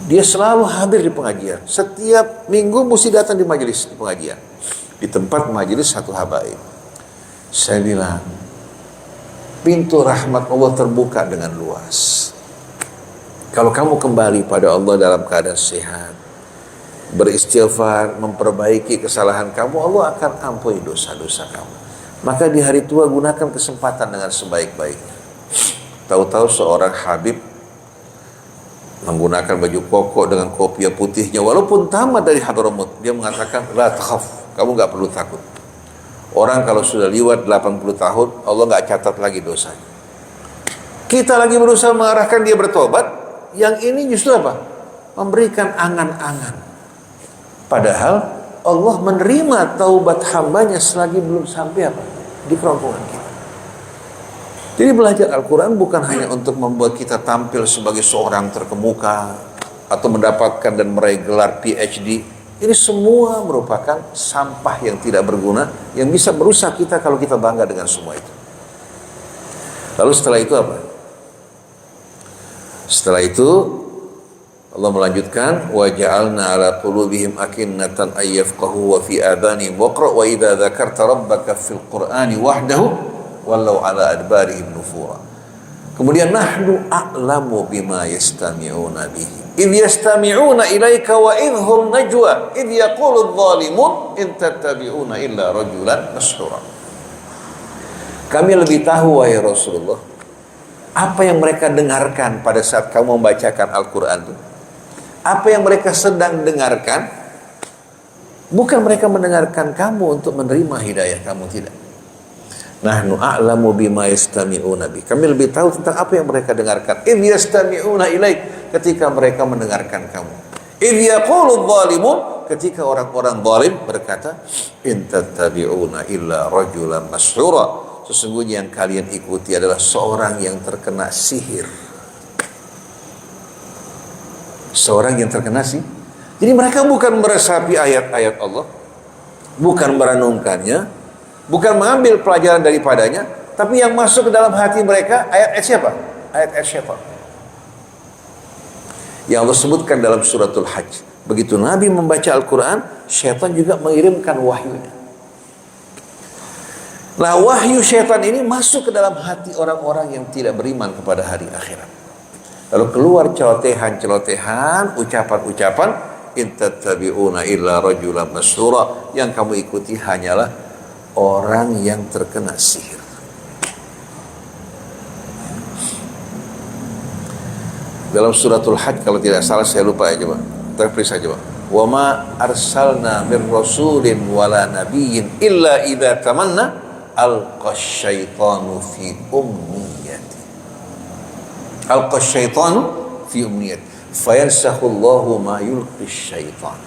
Dia selalu hadir di pengajian. Setiap minggu mesti datang di majelis di pengajian. Di tempat majelis satu habaib. Saya bilang, pintu rahmat Allah terbuka dengan luas. Kalau kamu kembali pada Allah dalam keadaan sehat, beristighfar, memperbaiki kesalahan kamu, Allah akan ampuni dosa-dosa kamu. Maka di hari tua gunakan kesempatan dengan sebaik-baiknya. Tahu-tahu seorang Habib menggunakan baju koko dengan kopiah putihnya, walaupun tamat dari Hadramut, dia mengatakan, la takhaf, kamu gak perlu takut. Orang kalau sudah lewat 80 tahun, Allah gak catat lagi dosanya. Kita lagi berusaha mengarahkan dia bertobat, yang ini justru apa? Memberikan angan-angan. Padahal Allah menerima taubat hambanya selagi belum sampai apa? Di kerongkongan kita. Jadi belajar Al-Quran bukan hanya untuk membuat kita tampil sebagai seorang terkemuka atau mendapatkan dan meraih gelar PhD. Ini semua merupakan sampah yang tidak berguna yang bisa merusak kita kalau kita bangga dengan semua itu. Lalu setelah itu apa? Setelah itu Allah melanjutkan, wa ja'alna 'ala qulubihim akinnatan ay yafqahu wa fi adhanihim waqra wa idza dzakarta rabbaka fil qur'ani wahdahu wallau 'ala adbarihim nufura. Kemudian nahnu a'lamu bima yastami'una bihi idh yastami'una ilaika wa idhum najwa idh yaqulu adh-dhalimun in tattabi'una illa rajulan mashhura. Kami lebih tahu wahai Rasulullah apa yang mereka dengarkan pada saat kamu membacakan Al-Quran itu. Apa yang mereka sedang dengarkan. Bukan mereka mendengarkan kamu untuk menerima hidayah kamu, tidak. Nahnu a'lamu bima yastami'una bi. Kami lebih tahu tentang apa yang mereka dengarkan. Idh yastami'una ilaik, ketika mereka mendengarkan kamu. Idh yaqulu adh-dhalimun, ketika orang-orang zalim berkata, in tattabi'una illa rajulan mashhura. Sesungguhnya yang kalian ikuti adalah seorang yang terkena sihir. Seorang yang terkena sihir. Jadi mereka bukan meresapi ayat-ayat Allah, bukan merenungkannya, bukan mengambil pelajaran daripadanya, tapi yang masuk ke dalam hati mereka ayat-ayat siapa? Ayat-ayat syaitan. Yang Allah sebutkan dalam suratul Hajj. Begitu Nabi membaca Al-Quran, syaitan juga mengirimkan wahyunya. Nah, wahyu syaitan ini masuk ke dalam hati orang-orang yang tidak beriman kepada hari akhirat. Lalu keluar celotehan-celotehan, ucapan-ucapan, in tattabi'una illa rajulan mashhura, yang kamu ikuti hanyalah orang yang terkena sihir. Dalam suratul Hajj kalau tidak salah, saya lupa ya, coba terperiksa coba. Wa ma arsalna mir rasulin wala nabiyyin illa idza tamanna alqasyaitanu fi umniyati. Alqasyaitanu fi umniyati fayansakhullahu ma yulqis syaitan.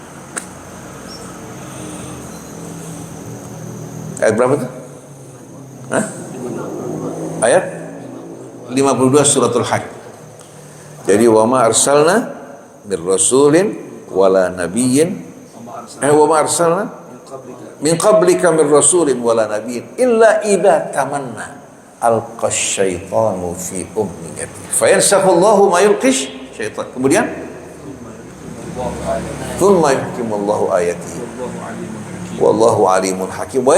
Ayat berapa itu? Hah? Ayat 52 suratul Hajj. Jadi wa ma arsalna mir rasulin wala nabiyyin wa ma arsalna min qablika mir rasulin wala nabiyyin illa idza tamanna alqas syaitanu fi umniyati fayansakhullahu ma yulqis syaitan. Kemudian thumma yuhkimullahu ayatihi wallahu alimun hakim wa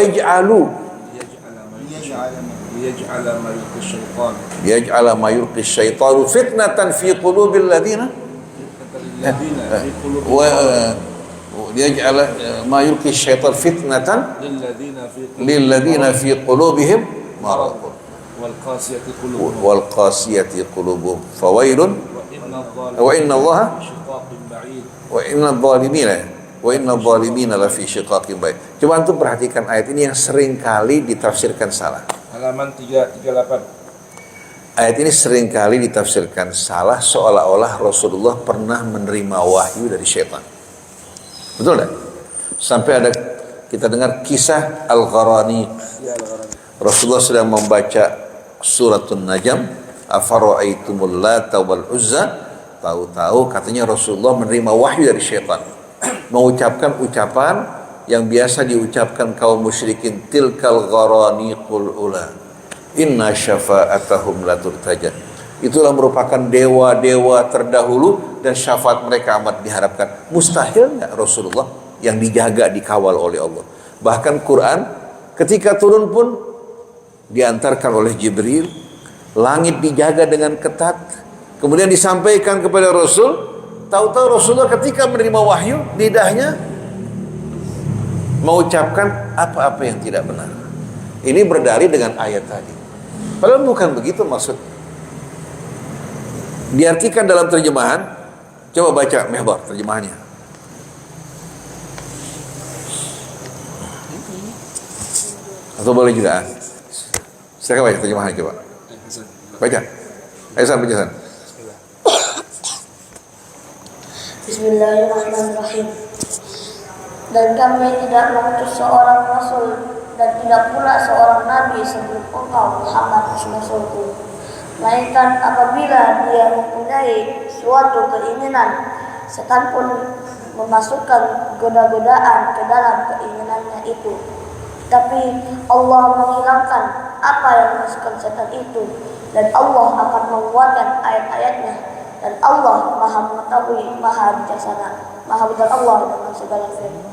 yaj'ala ma yulqis syaitanu fitnatan fi qulubil ladina wa yaj'ala ma yulqis syaitan fitnatan lil ladina fi qulubihim marad wal qasiyati qulubuhum fawailun wa inna allaha wa inna dhalimina la fi shiqaqin ba'id. Coba antum perhatikan ayat ini yang sering kali ditafsirkan salah. Halaman 338. Ayat ini sering kali ditafsirkan salah, seolah-olah Rasulullah pernah menerima wahyu dari syaitan. Betul tak? Sampai ada kita dengar kisah Al-Gharani. Rasulullah sedang membaca suratun Najm, afara'aitumul Lata wal Uzza. Tahu-tahu katanya Rasulullah menerima wahyu dari syaitan, mengucapkan ucapan yang biasa diucapkan kaum musyrikin, tilkal gharaniqul ula inna syafa'atahum la turtaja. Itulah merupakan dewa-dewa terdahulu dan syafaat mereka amat diharapkan. Mustahil enggak Rasulullah yang dijaga, dikawal oleh Allah? Bahkan Quran ketika turun pun diantarkan oleh Jibril, langit dijaga dengan ketat, kemudian disampaikan kepada Rasul. Tahu-tahu Rasulullah ketika menerima wahyu, lidahnya mengucapkan apa-apa yang tidak benar. Ini berdalil dengan ayat tadi. Padahal bukan begitu maksud. Diartikan dalam terjemahan. Coba baca Mihbar terjemahannya. Atau boleh juga. Silakan baca terjemahannya coba. Baca. Ayo baca. Bismillahirrahmanirrahim. Dan kami tidak mengutus seorang rasul dan tidak pula seorang nabi sebelum engkau Muhammad Rasulku, melainkan apabila dia mempunyai suatu keinginan, setan pun memasukkan goda-godaan ke dalam keinginannya itu. Tapi Allah menghilangkan apa yang dimasukkan setan itu, dan Allah akan menguatkan ayat-ayatnya, dan Allah Maha mengetahui, Maha bijaksana, Maha benar Allah dengan segala firman.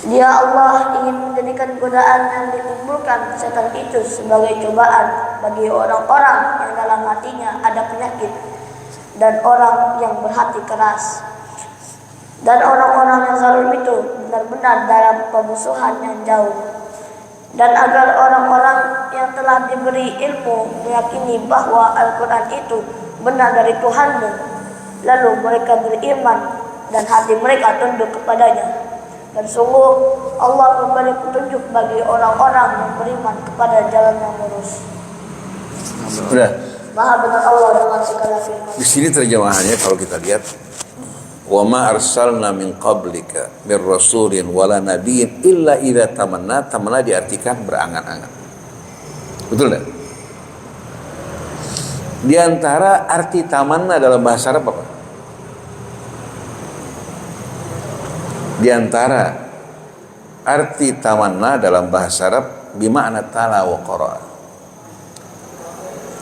Dia Allah ingin menjadikan godaan yang ditimbulkan setan itu sebagai cobaan bagi orang-orang yang dalam hatinya ada penyakit, dan orang yang berhati keras. Dan orang-orang yang zalim itu benar-benar dalam pemusuhan yang jauh. Dan agar orang-orang yang telah diberi ilmu meyakini bahwa Al-Quran itu benar dari Tuhanmu, lalu mereka beriman dan hati mereka tunduk kepadanya. Dan sungguh Allah memberi petunjuk bagi orang-orang yang beriman kepada jalan yang lurus. Sudah. Maha benar Allah dengan segala firman. Di sini terjemahannya kalau kita lihat, wa ma arsalna min qablika mir rasulin wala nabiyyin illa idza tamanna. Tamanna diartikan berangan-angan. Betul enggak? Di antara arti tamanna dalam bahasa Arab apa? Di antara arti tamanna dalam bahasa Arab bimakna tala wa qara'a.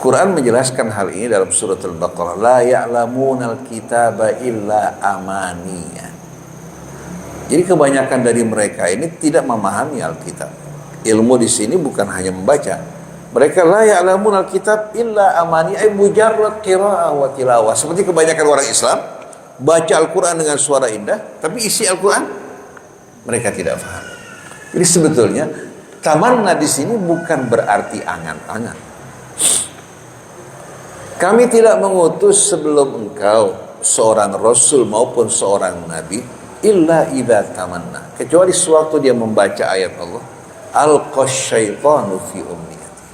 Quran menjelaskan hal ini dalam surat Al-Baqarah, la ya'lamunal kitaba illa amaniya. Jadi kebanyakan dari mereka ini tidak memahami Alkitab. Ilmu di sini bukan hanya membaca. Mereka la ya'lamunal kitab illa amani, ay mujarrad qira'ah wa tilawah. Seperti kebanyakan orang Islam baca Al-Quran dengan suara indah, tapi isi Al-Quran mereka tidak paham. Jadi sebetulnya tamanna di sini bukan berarti angan-angan. Kami tidak mengutus sebelum engkau seorang rasul maupun seorang nabi illa idza tamanna, kecuali sewaktu dia membaca ayat Allah, alqas syaitanu fi umniyati.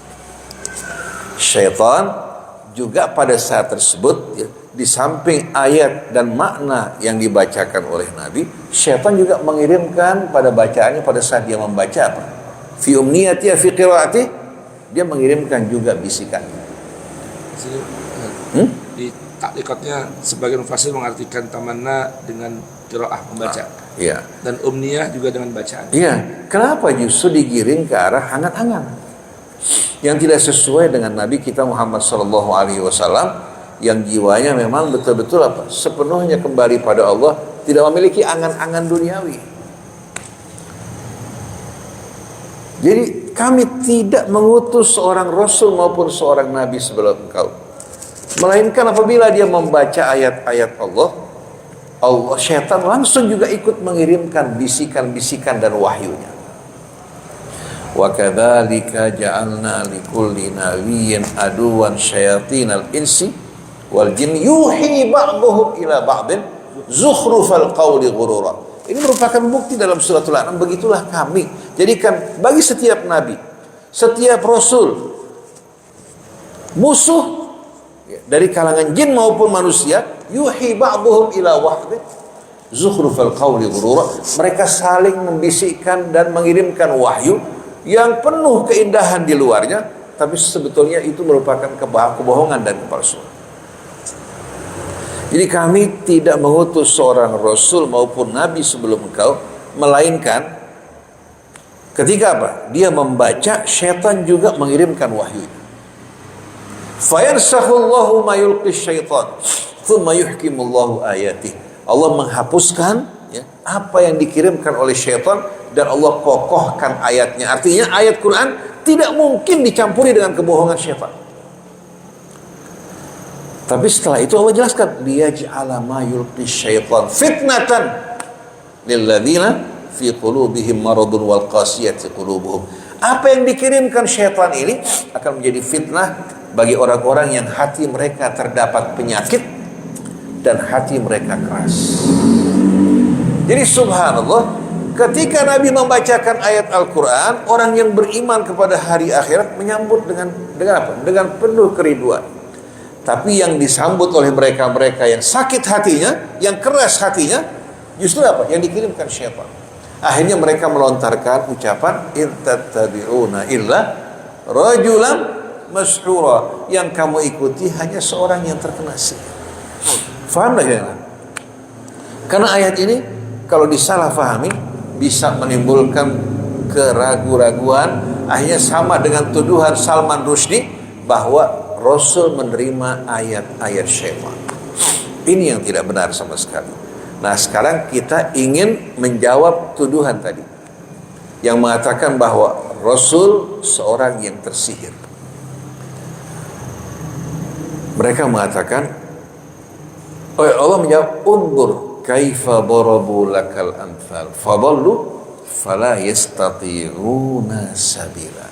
Syaitan juga pada saat tersebut ya, di samping ayat dan makna yang dibacakan oleh nabi, syaitan juga mengirimkan pada bacaannya pada saat dia membaca apa? Fi umniyati fi qiraati, dia mengirimkan juga bisikan. Di taklikatnya sebagian mufassir mengartikan tamanna dengan qiraah membaca. Iya. Dan umniyah juga dengan bacaan. Iya. Kenapa justru digiring ke arah angan-angan yang tidak sesuai dengan Nabi kita Muhammad sallallahu alaihi wasallam yang jiwanya memang betul-betul apa? Sepenuhnya kembali pada Allah, tidak memiliki angan-angan duniawi. Jadi kami tidak mengutus seorang rasul maupun seorang nabi sebelum engkau, melainkan apabila dia membaca ayat-ayat Allah, syaitan langsung juga ikut mengirimkan bisikan-bisikan dan wahyunya. Wa kadzalika ja'alna likulli nabiyyin aduwan syayatinal insi wal jin yuhi ba'dhum ila ba'din zukhrufal qawli ghurura. Ini merupakan bukti dalam suratul An'am. Begitulah kami jadikan bagi setiap nabi, setiap rasul, musuh dari kalangan jin maupun manusia, yuhi ba'dhum ila ba'din zukhrufal qawli ghurura. Mereka saling membisikkan dan mengirimkan wahyu yang penuh keindahan di luarnya, tapi sebetulnya itu merupakan kebohongan dan kepalsuan. Jadi kami tidak mengutus seorang rasul maupun nabi sebelum engkau, melainkan ketika apa? Dia membaca, syaitan juga mengirimkan wahyu. Fayansahullahu ma yulqi syaitan thumma yuhkimullahu ayatih. Allah menghapuskan ya, apa yang dikirimkan oleh syaitan dan Allah kokohkan ayatnya. Artinya ayat Quran tidak mungkin dicampuri dengan kebohongan syaitan. Tapi setelah itu Allah jelaskan, liyaj'ala ma yulqi syaitan fitnatan lilladzina fi qulubihim maradun wal qasiyati qulubuhum. Apa yang dikirimkan syaitan ini akan menjadi fitnah bagi orang-orang yang hati mereka terdapat penyakit dan hati mereka keras. Jadi subhanallah, ketika Nabi membacakan ayat Al-Quran, orang yang beriman kepada hari akhirat menyambut dengan apa? Dengan penuh kerinduan. Tapi yang disambut oleh mereka-mereka yang sakit hatinya, yang keras hatinya, justru apa? Yang dikirimkan syaitan. Akhirnya mereka melontarkan ucapan, in tattabi'una illa rajulan mashhura. Yang kamu ikuti hanya seorang yang terkena sihir. Faham tak ya? Karena ayat ini kalau disalahfahami bisa menimbulkan keraguan-raguan, akhirnya sama dengan tuduhan Salman Rushdie bahwa Rasul menerima ayat-ayat syaitan. Ini yang tidak benar sama sekali. Nah sekarang kita ingin menjawab tuduhan tadi yang mengatakan bahwa Rasul seorang yang tersihir. Mereka mengatakan Allah menjawab, undur kaifa darabu lakal amthal fadallu fala yastati'una sabila.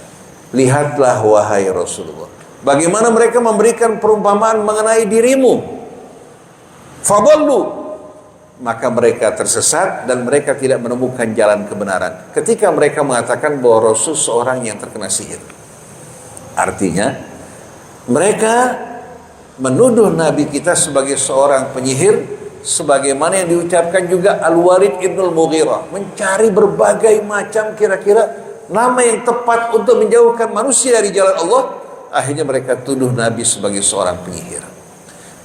Lihatlah wahai Rasulullah, bagaimana mereka memberikan perumpamaan mengenai dirimu. Fadallu, maka mereka tersesat dan mereka tidak menemukan jalan kebenaran. Ketika mereka mengatakan bahwa Rasul seorang yang terkena sihir. Artinya, mereka menuduh Nabi kita sebagai seorang penyihir, sebagaimana yang diucapkan juga Al-Walid Ibnul Mughirah, mencari berbagai macam kira-kira nama yang tepat untuk menjauhkan manusia dari jalan Allah. Akhirnya mereka tuduh Nabi sebagai seorang penyihir.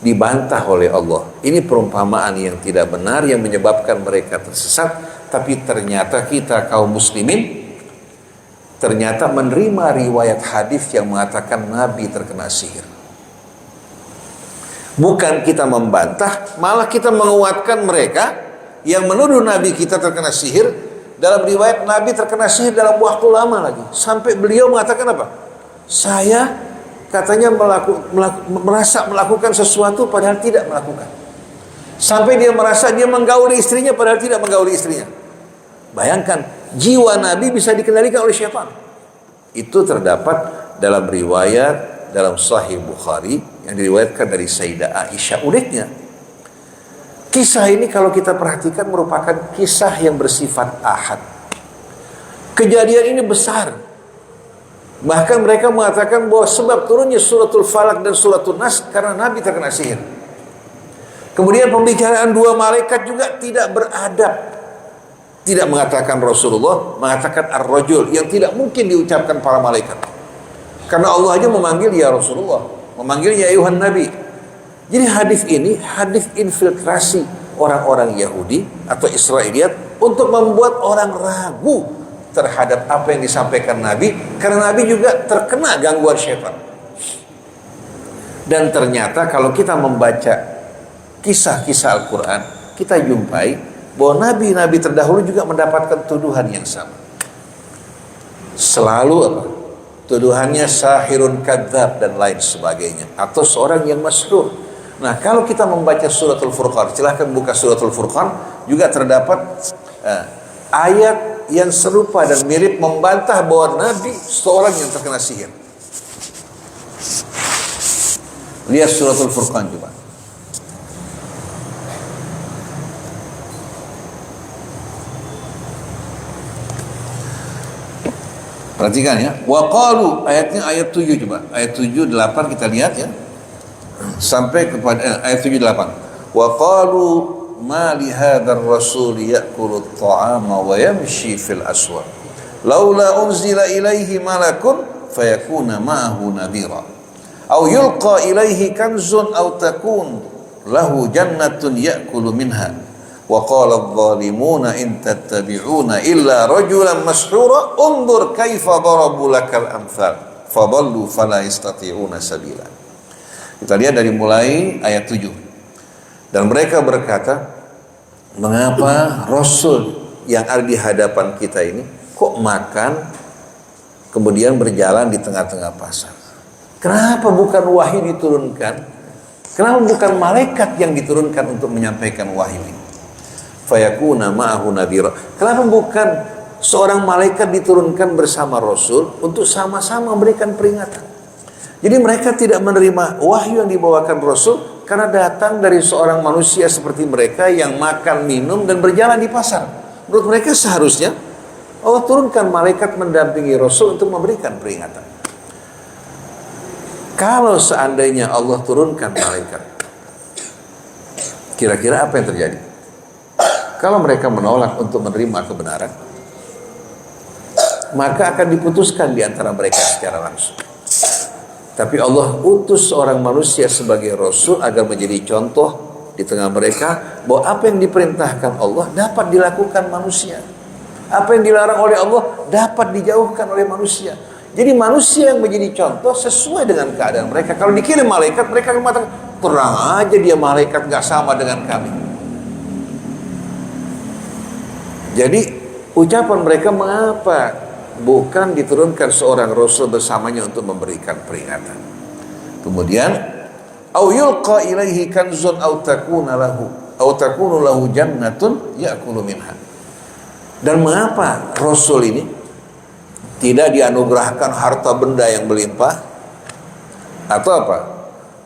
Dibantah oleh Allah. Ini perumpamaan yang tidak benar yang menyebabkan mereka tersesat. Tapi ternyata kita kaum muslimin ternyata menerima riwayat hadis yang mengatakan Nabi terkena sihir. Bukan kita membantah, malah kita menguatkan mereka yang menuduh Nabi kita terkena sihir. Dalam riwayat Nabi terkena sihir dalam waktu lama lagi. Sampai beliau mengatakan apa? Saya katanya merasa melakukan sesuatu padahal tidak melakukan. Sampai dia merasa dia menggauli istrinya padahal tidak menggauli istrinya. Bayangkan, jiwa Nabi bisa dikendalikan oleh syaitan. Itu terdapat dalam riwayat dalam Sahih Bukhari yang diriwayatkan dari Sayyidah Aisyah. Uniknya, kisah ini kalau kita perhatikan merupakan kisah yang bersifat ahad. Kejadian ini besar. Bahkan mereka mengatakan bahwa sebab turunnya suratul Falak dan suratul Nas karena Nabi terkena sihir. Kemudian pembicaraan dua malaikat juga tidak beradab. Tidak mengatakan Rasulullah, mengatakan ar-rajul yang tidak mungkin diucapkan para malaikat. Karena Allah aja memanggil ya Rasulullah, memanggil ya ayuhan Nabi. Jadi hadis ini hadis infiltrasi orang-orang Yahudi atau Israiliyat untuk membuat orang ragu terhadap apa yang disampaikan Nabi, karena Nabi juga terkena gangguan syaitan. Dan ternyata kalau kita membaca kisah-kisah Al-Quran, kita jumpai bahwa nabi-nabi terdahulu juga mendapatkan tuduhan yang sama. Selalu apa? Tuduhannya sahirun kadzab dan lain sebagainya, atau seorang yang masyhur. Nah, kalau kita membaca suratul Furqan, silahkan buka suratul Furqan, juga terdapat ayat yang serupa dan mirip membantah bahwa Nabi seorang yang terkena sihir. Lihat suratul Furqan juga. Perhatikan ya. Wa qalu, ayatnya ayat 7 coba. Ayat 7 8 kita lihat ya. Sampai kepada ayat 7 8. Wa qalu ma li hadzal rasul ya'kulu at-ta'ama wa yamshi fil aswaq. Laula unzila ilaihi malakun fayakuna ma'ahu nadhira. Aw yulqa ilaihi kanzun aw takun lahu jannatun ya'kulu minha. Wa qala adh-dhalimuna in tattabi'una illa rajulan mashhura undur kaifa darabu lakal amthal fadallu fala yastati'una sabila. Kita lihat dari mulai ayat 7. Dan mereka berkata, mengapa Rasul yang ada di hadapan kita ini kok makan kemudian berjalan di tengah-tengah pasar? Kenapa bukan wahyu diturunkan? Kenapa bukan malaikat yang diturunkan untuk menyampaikan wahyu ini? Fayakuna ma'ahu nadhira. Kenapa bukan seorang malaikat diturunkan bersama Rasul untuk sama-sama memberikan peringatan? Jadi mereka tidak menerima wahyu yang dibawakan Rasul karena datang dari seorang manusia seperti mereka yang makan, minum, dan berjalan di pasar. Menurut mereka seharusnya Allah turunkan malaikat mendampingi Rasul untuk memberikan peringatan. Kalau seandainya Allah turunkan malaikat, kira-kira apa yang terjadi? Kalau mereka menolak untuk menerima kebenaran, maka akan diputuskan di antara mereka secara langsung. Tapi Allah utus seorang manusia sebagai Rasul agar menjadi contoh di tengah mereka bahwa apa yang diperintahkan Allah dapat dilakukan manusia. Apa yang dilarang oleh Allah dapat dijauhkan oleh manusia. Jadi manusia yang menjadi contoh sesuai dengan keadaan mereka. Kalau dikirim malaikat, mereka akan mengatakan, terang aja dia malaikat, gak sama dengan kami. Jadi ucapan mereka, mengapa bukan diturunkan seorang Rasul bersamanya untuk memberikan peringatan? Kemudian Au yulqa ilaihi kanzun au takunu lahu jannatun ya'kulu minha. Dan mengapa Rasul ini tidak dianugerahkan harta benda yang berlimpah atau apa?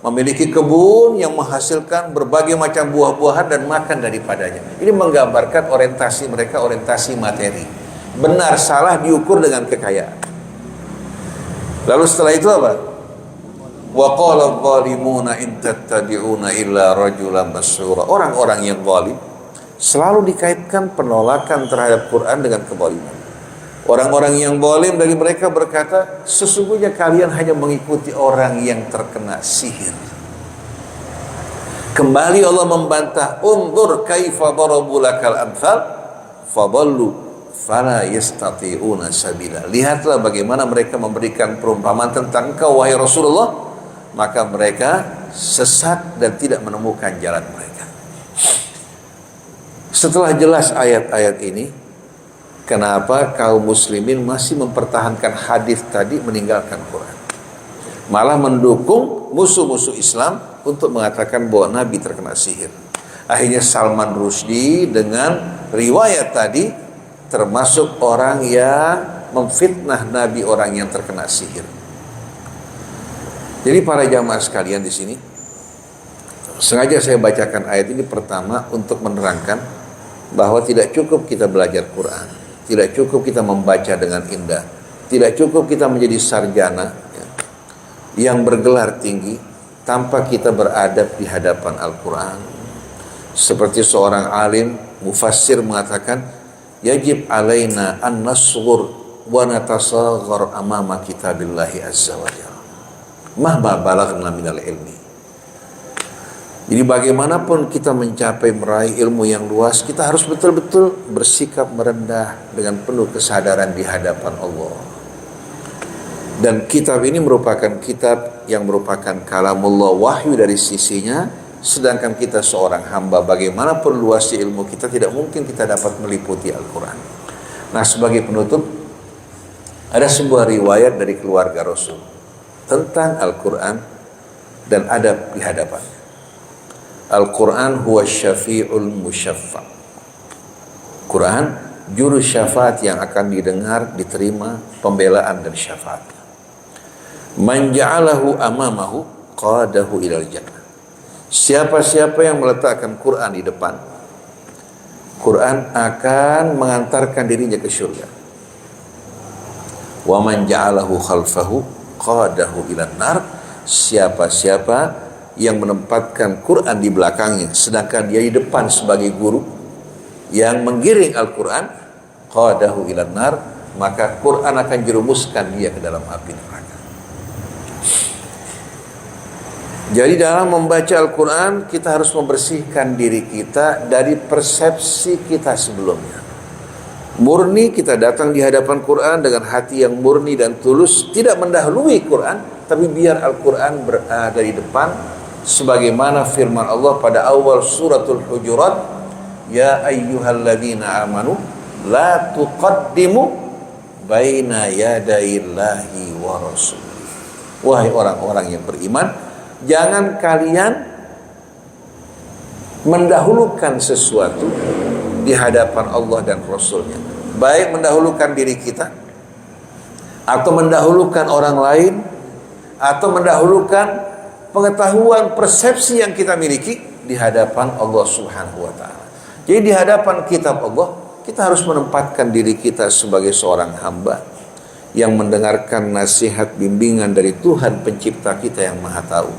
Memiliki kebun yang menghasilkan berbagai macam buah-buahan dan makan daripadanya. Ini menggambarkan orientasi mereka, orientasi materi. Benar salah diukur dengan kekayaan. Lalu setelah itu apa? Wa qala adh-dhalimuna in tattabi'una illa rajulan mas'ura. Orang-orang yang zalim selalu dikaitkan penolakan terhadap Quran dengan kezaliman. Orang-orang yang zalim dari mereka berkata, sesungguhnya kalian hanya mengikuti orang yang terkena sihir. Kembali Allah membantah, unzur kaifa darabu lakal amthal fadallu fala yastati'una sabila. Lihatlah bagaimana mereka memberikan perumpamaan tentang engkau wahai Rasulullah, maka mereka sesat dan tidak menemukan jalan mereka. Setelah jelas ayat-ayat ini, kenapa kaum muslimin masih mempertahankan hadis tadi, meninggalkan Quran? Malah mendukung musuh-musuh Islam untuk mengatakan bahwa Nabi terkena sihir. Akhirnya Salman Rushdie dengan riwayat tadi termasuk orang yang memfitnah Nabi, orang yang terkena sihir. Jadi para jamaah sekalian di sini, sengaja saya bacakan ayat ini pertama untuk menerangkan bahwa tidak cukup kita belajar Quran, tidak cukup kita membaca dengan indah, tidak cukup kita menjadi sarjana yang bergelar tinggi tanpa kita beradab di hadapan Al-Quran. Seperti seorang alim mufassir mengatakan, yajib alaina an nasghur wa natasaghar amama kitabillahi azza wa jalla mahma balaghna minal ilmi. Jadi bagaimanapun kita mencapai meraih ilmu yang luas, kita harus betul-betul bersikap merendah dengan penuh kesadaran di hadapan Allah. Dan kitab ini merupakan kitab yang merupakan kalamullah, wahyu dari sisinya. Sedangkan kita seorang hamba, bagaimanapun luasnya ilmu kita, tidak mungkin kita dapat meliputi Al-Quran. Nah, sebagai penutup, ada sebuah riwayat dari keluarga Rasul tentang Al-Quran dan adab di hadapan. Al-Quran huwa syafi'ul musyaffa. Quran, juru syafaat yang akan didengar, diterima pembelaan dan syafaat. Man ja'alahu amamahu qadahu ilal jannah. Siapa-siapa yang meletakkan Quran di depan, Quran akan mengantarkan dirinya ke surga. Wa man ja'alahu khalfahu qadahu ilan nar. Siapa-siapa yang menempatkan Quran di belakangnya, sedangkan dia di depan sebagai guru yang menggiring Al-Quran, qadahu ilan nar, maka Quran akan jerumuskan dia ke dalam api neraka. Jadi dalam membaca Al-Quran, kita harus membersihkan diri kita dari persepsi kita sebelumnya. Murni kita datang di hadapan Quran dengan hati yang murni dan tulus, tidak mendahului Quran, tapi biar Al-Quran berada di depan, sebagaimana firman Allah pada awal suratul Hujurat, ya ayyuhalladzina amanu la tuqaddimu baina yadayillahi wa rasul. Wahai orang-orang yang beriman, jangan kalian mendahulukan sesuatu di hadapan Allah dan Rasulnya, baik mendahulukan diri kita, atau mendahulukan orang lain, atau mendahulukan pengetahuan persepsi yang kita miliki di hadapan Allah Subhanahu wa ta'ala. Jadi di hadapan kitab Allah, kita harus menempatkan diri kita sebagai seorang hamba yang mendengarkan nasihat bimbingan dari Tuhan pencipta kita yang maha tahu.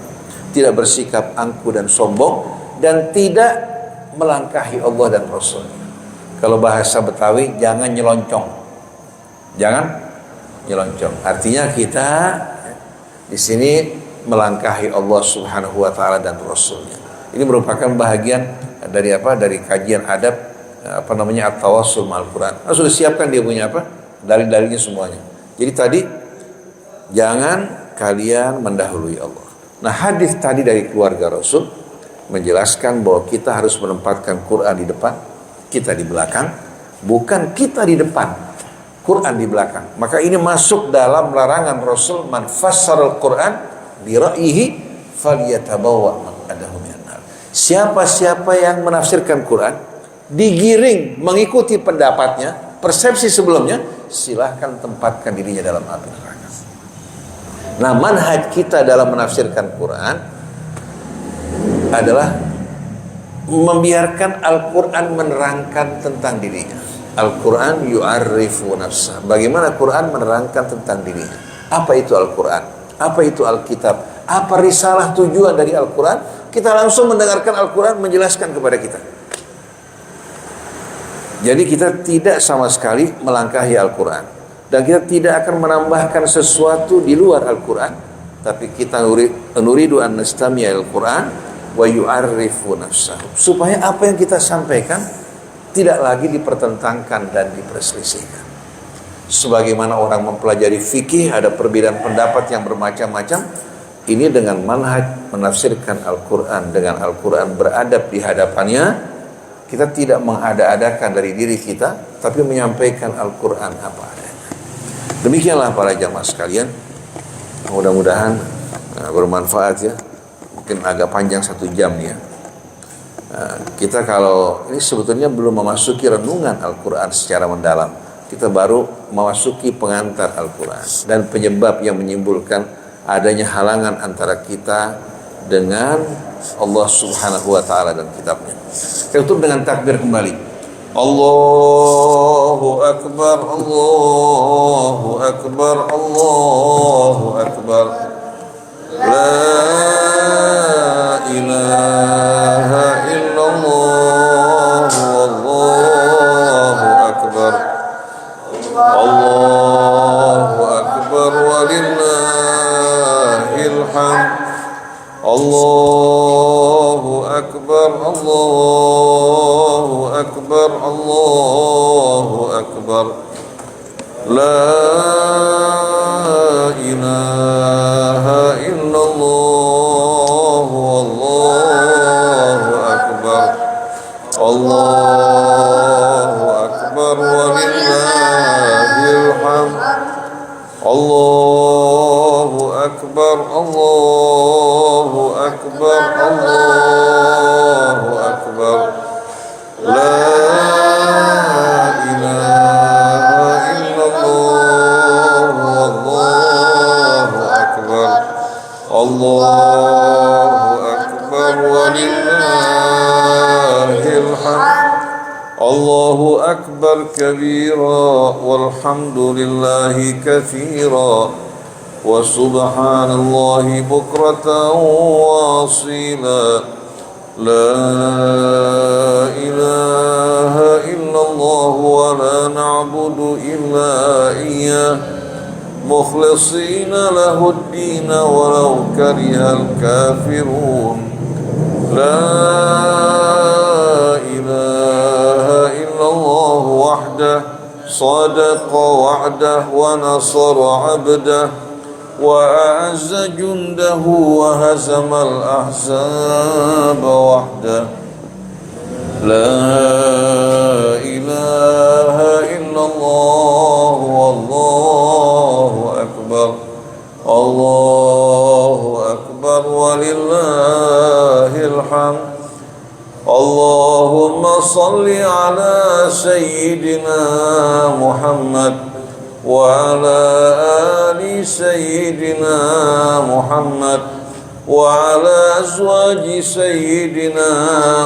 Tidak bersikap angkuh dan sombong, dan tidak melangkahi Allah dan Rasul. Kalau bahasa Betawi, jangan nyeloncong. Jangan nyeloncong. Artinya kita di sini melangkahi Allah Subhanahu wa ta'ala dan Rasulnya. Ini merupakan bahagian dari apa? Dari kajian adab at-tawassul ma'al Quran. Nah, sudah siapkan dia punya apa? Dalil-dalilnya semuanya. Jadi tadi jangan kalian mendahului Allah. Nah, hadis tadi dari keluarga Rasul menjelaskan bahwa kita harus menempatkan Quran di depan, kita di belakang, bukan kita di depan, Quran di belakang. Maka ini masuk dalam larangan Rasul, man fassaral Quran bi ra'yihi falyatabawwa maq'adahu minan nar. Siapa-siapa yang menafsirkan Quran digiring mengikuti pendapatnya, persepsi sebelumnya, silahkan tempatkan dirinya dalam api neraka. Nah, manhaj kita dalam menafsirkan Quran adalah membiarkan Al-Quran menerangkan tentang dirinya. Al-Quran yu'arrifu nafsah. Bagaimana Quran menerangkan tentang dirinya. Apa itu Al-Quran? Apa itu Alkitab? Apa risalah tujuan dari Al-Quran? Kita langsung mendengarkan Al-Quran menjelaskan kepada kita. Jadi kita tidak sama sekali melangkahi Al-Quran. Dan kita tidak akan menambahkan sesuatu di luar Al-Quran. Tapi kita nuridu an nastami'a Al-Quran wa yu'arrifu nafsahu, supaya apa yang kita sampaikan tidak lagi dipertentangkan dan diperselisihkan. Sebagaimana orang mempelajari fikih, ada perbedaan pendapat yang bermacam-macam. Ini dengan manhaj menafsirkan Al-Quran, dengan Al-Quran beradab di hadapannya, kita tidak mengada-adakan dari diri kita, tapi menyampaikan Al-Quran apa adanya. Demikianlah para jamaah sekalian. Mudah-mudahan bermanfaat ya. Mungkin agak panjang 1 jam ya. Kita kalau ini sebetulnya belum memasuki renungan Al-Quran secara mendalam. Kita baru memasuki pengantar Al-Quran dan penyebab yang menimbulkan adanya halangan antara kita dengan Allah Subhanahu wa taala dan kitabnya. Kita tutup dengan takbir kembali. Allahu akbar, Allahu akbar, Allahu akbar. La ilaha illallah, wallahu akbar. Allahu akbar walillahil hamd. Allahu akbar, Allahu akbar, Allahu akbar. La ilaha illallah, wallahu akbar. Allahu akbar walillahil hamd. Allahu akbar, Allahu akbar, Allahu akbar. La ilaha illallah, wallahu akbar. Allahu akbar walillahil hamd. Allahu akbar kabira walhamdulillahi katsira wa subhanallahi bukratan wa asila. La ilaha illallah wa la na'budu illa iyyah mukhlishina lahud-din walau karihal kafirun. La ilaha illallah wahdah sadaqa wa'dah wa nasara 'abdah wa a'azza jundahu wa hazamal ahzaba wahdah. La ilaha illallah wallahu akbar. Allahu akbar walillahil hamd. Allahumma salli ala sayyidina Muhammad wa ala ali sayyidina Muhammad wa ala azwaji sayyidina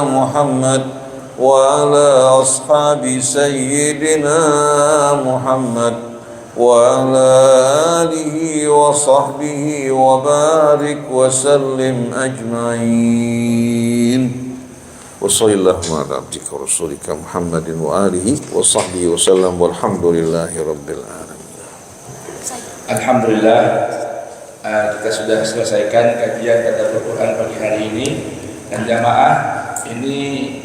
Muhammad wa ala ashabi sayyidina Muhammad wa ala alihi wa sahbihi wa barik wa sallim ajma'in. Wa sallallahu ala abdika wa rasulika Muhammadin wa alihi wa sahbihi wa sallam walhamdulillahi rabbil alamin. Alhamdulillah, kita sudah selesaikan kajian tadabbur Quran pagi hari ini. Dan jamaah ini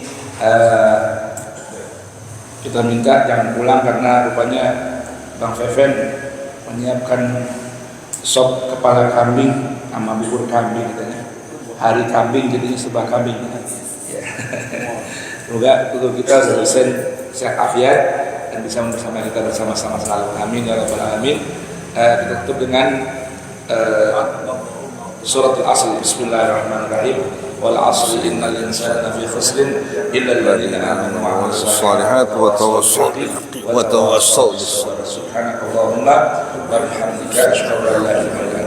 kita minta jangan pulang karena rupanya Bang Feven menyiapkan sop kepala kambing sama bubur kambing katanya. Hari kambing jadinya sebuah kambing. Ya. Semoga tubuh kita selesai sehat afiat dan bisa bersama kita bersama-sama selalu. Amin ya rabbal alamin. Kita tutup dengan Surat Al-Asr. Bismillahirrahmanirrahim. Wal 'asri innal insana lafi khusrin illa alladziina aamanu wa 'amilus shalihati wa tawassaw bis sabr. Subhanakallahumma wa bihamdika asyhadu an la ilaha illa anta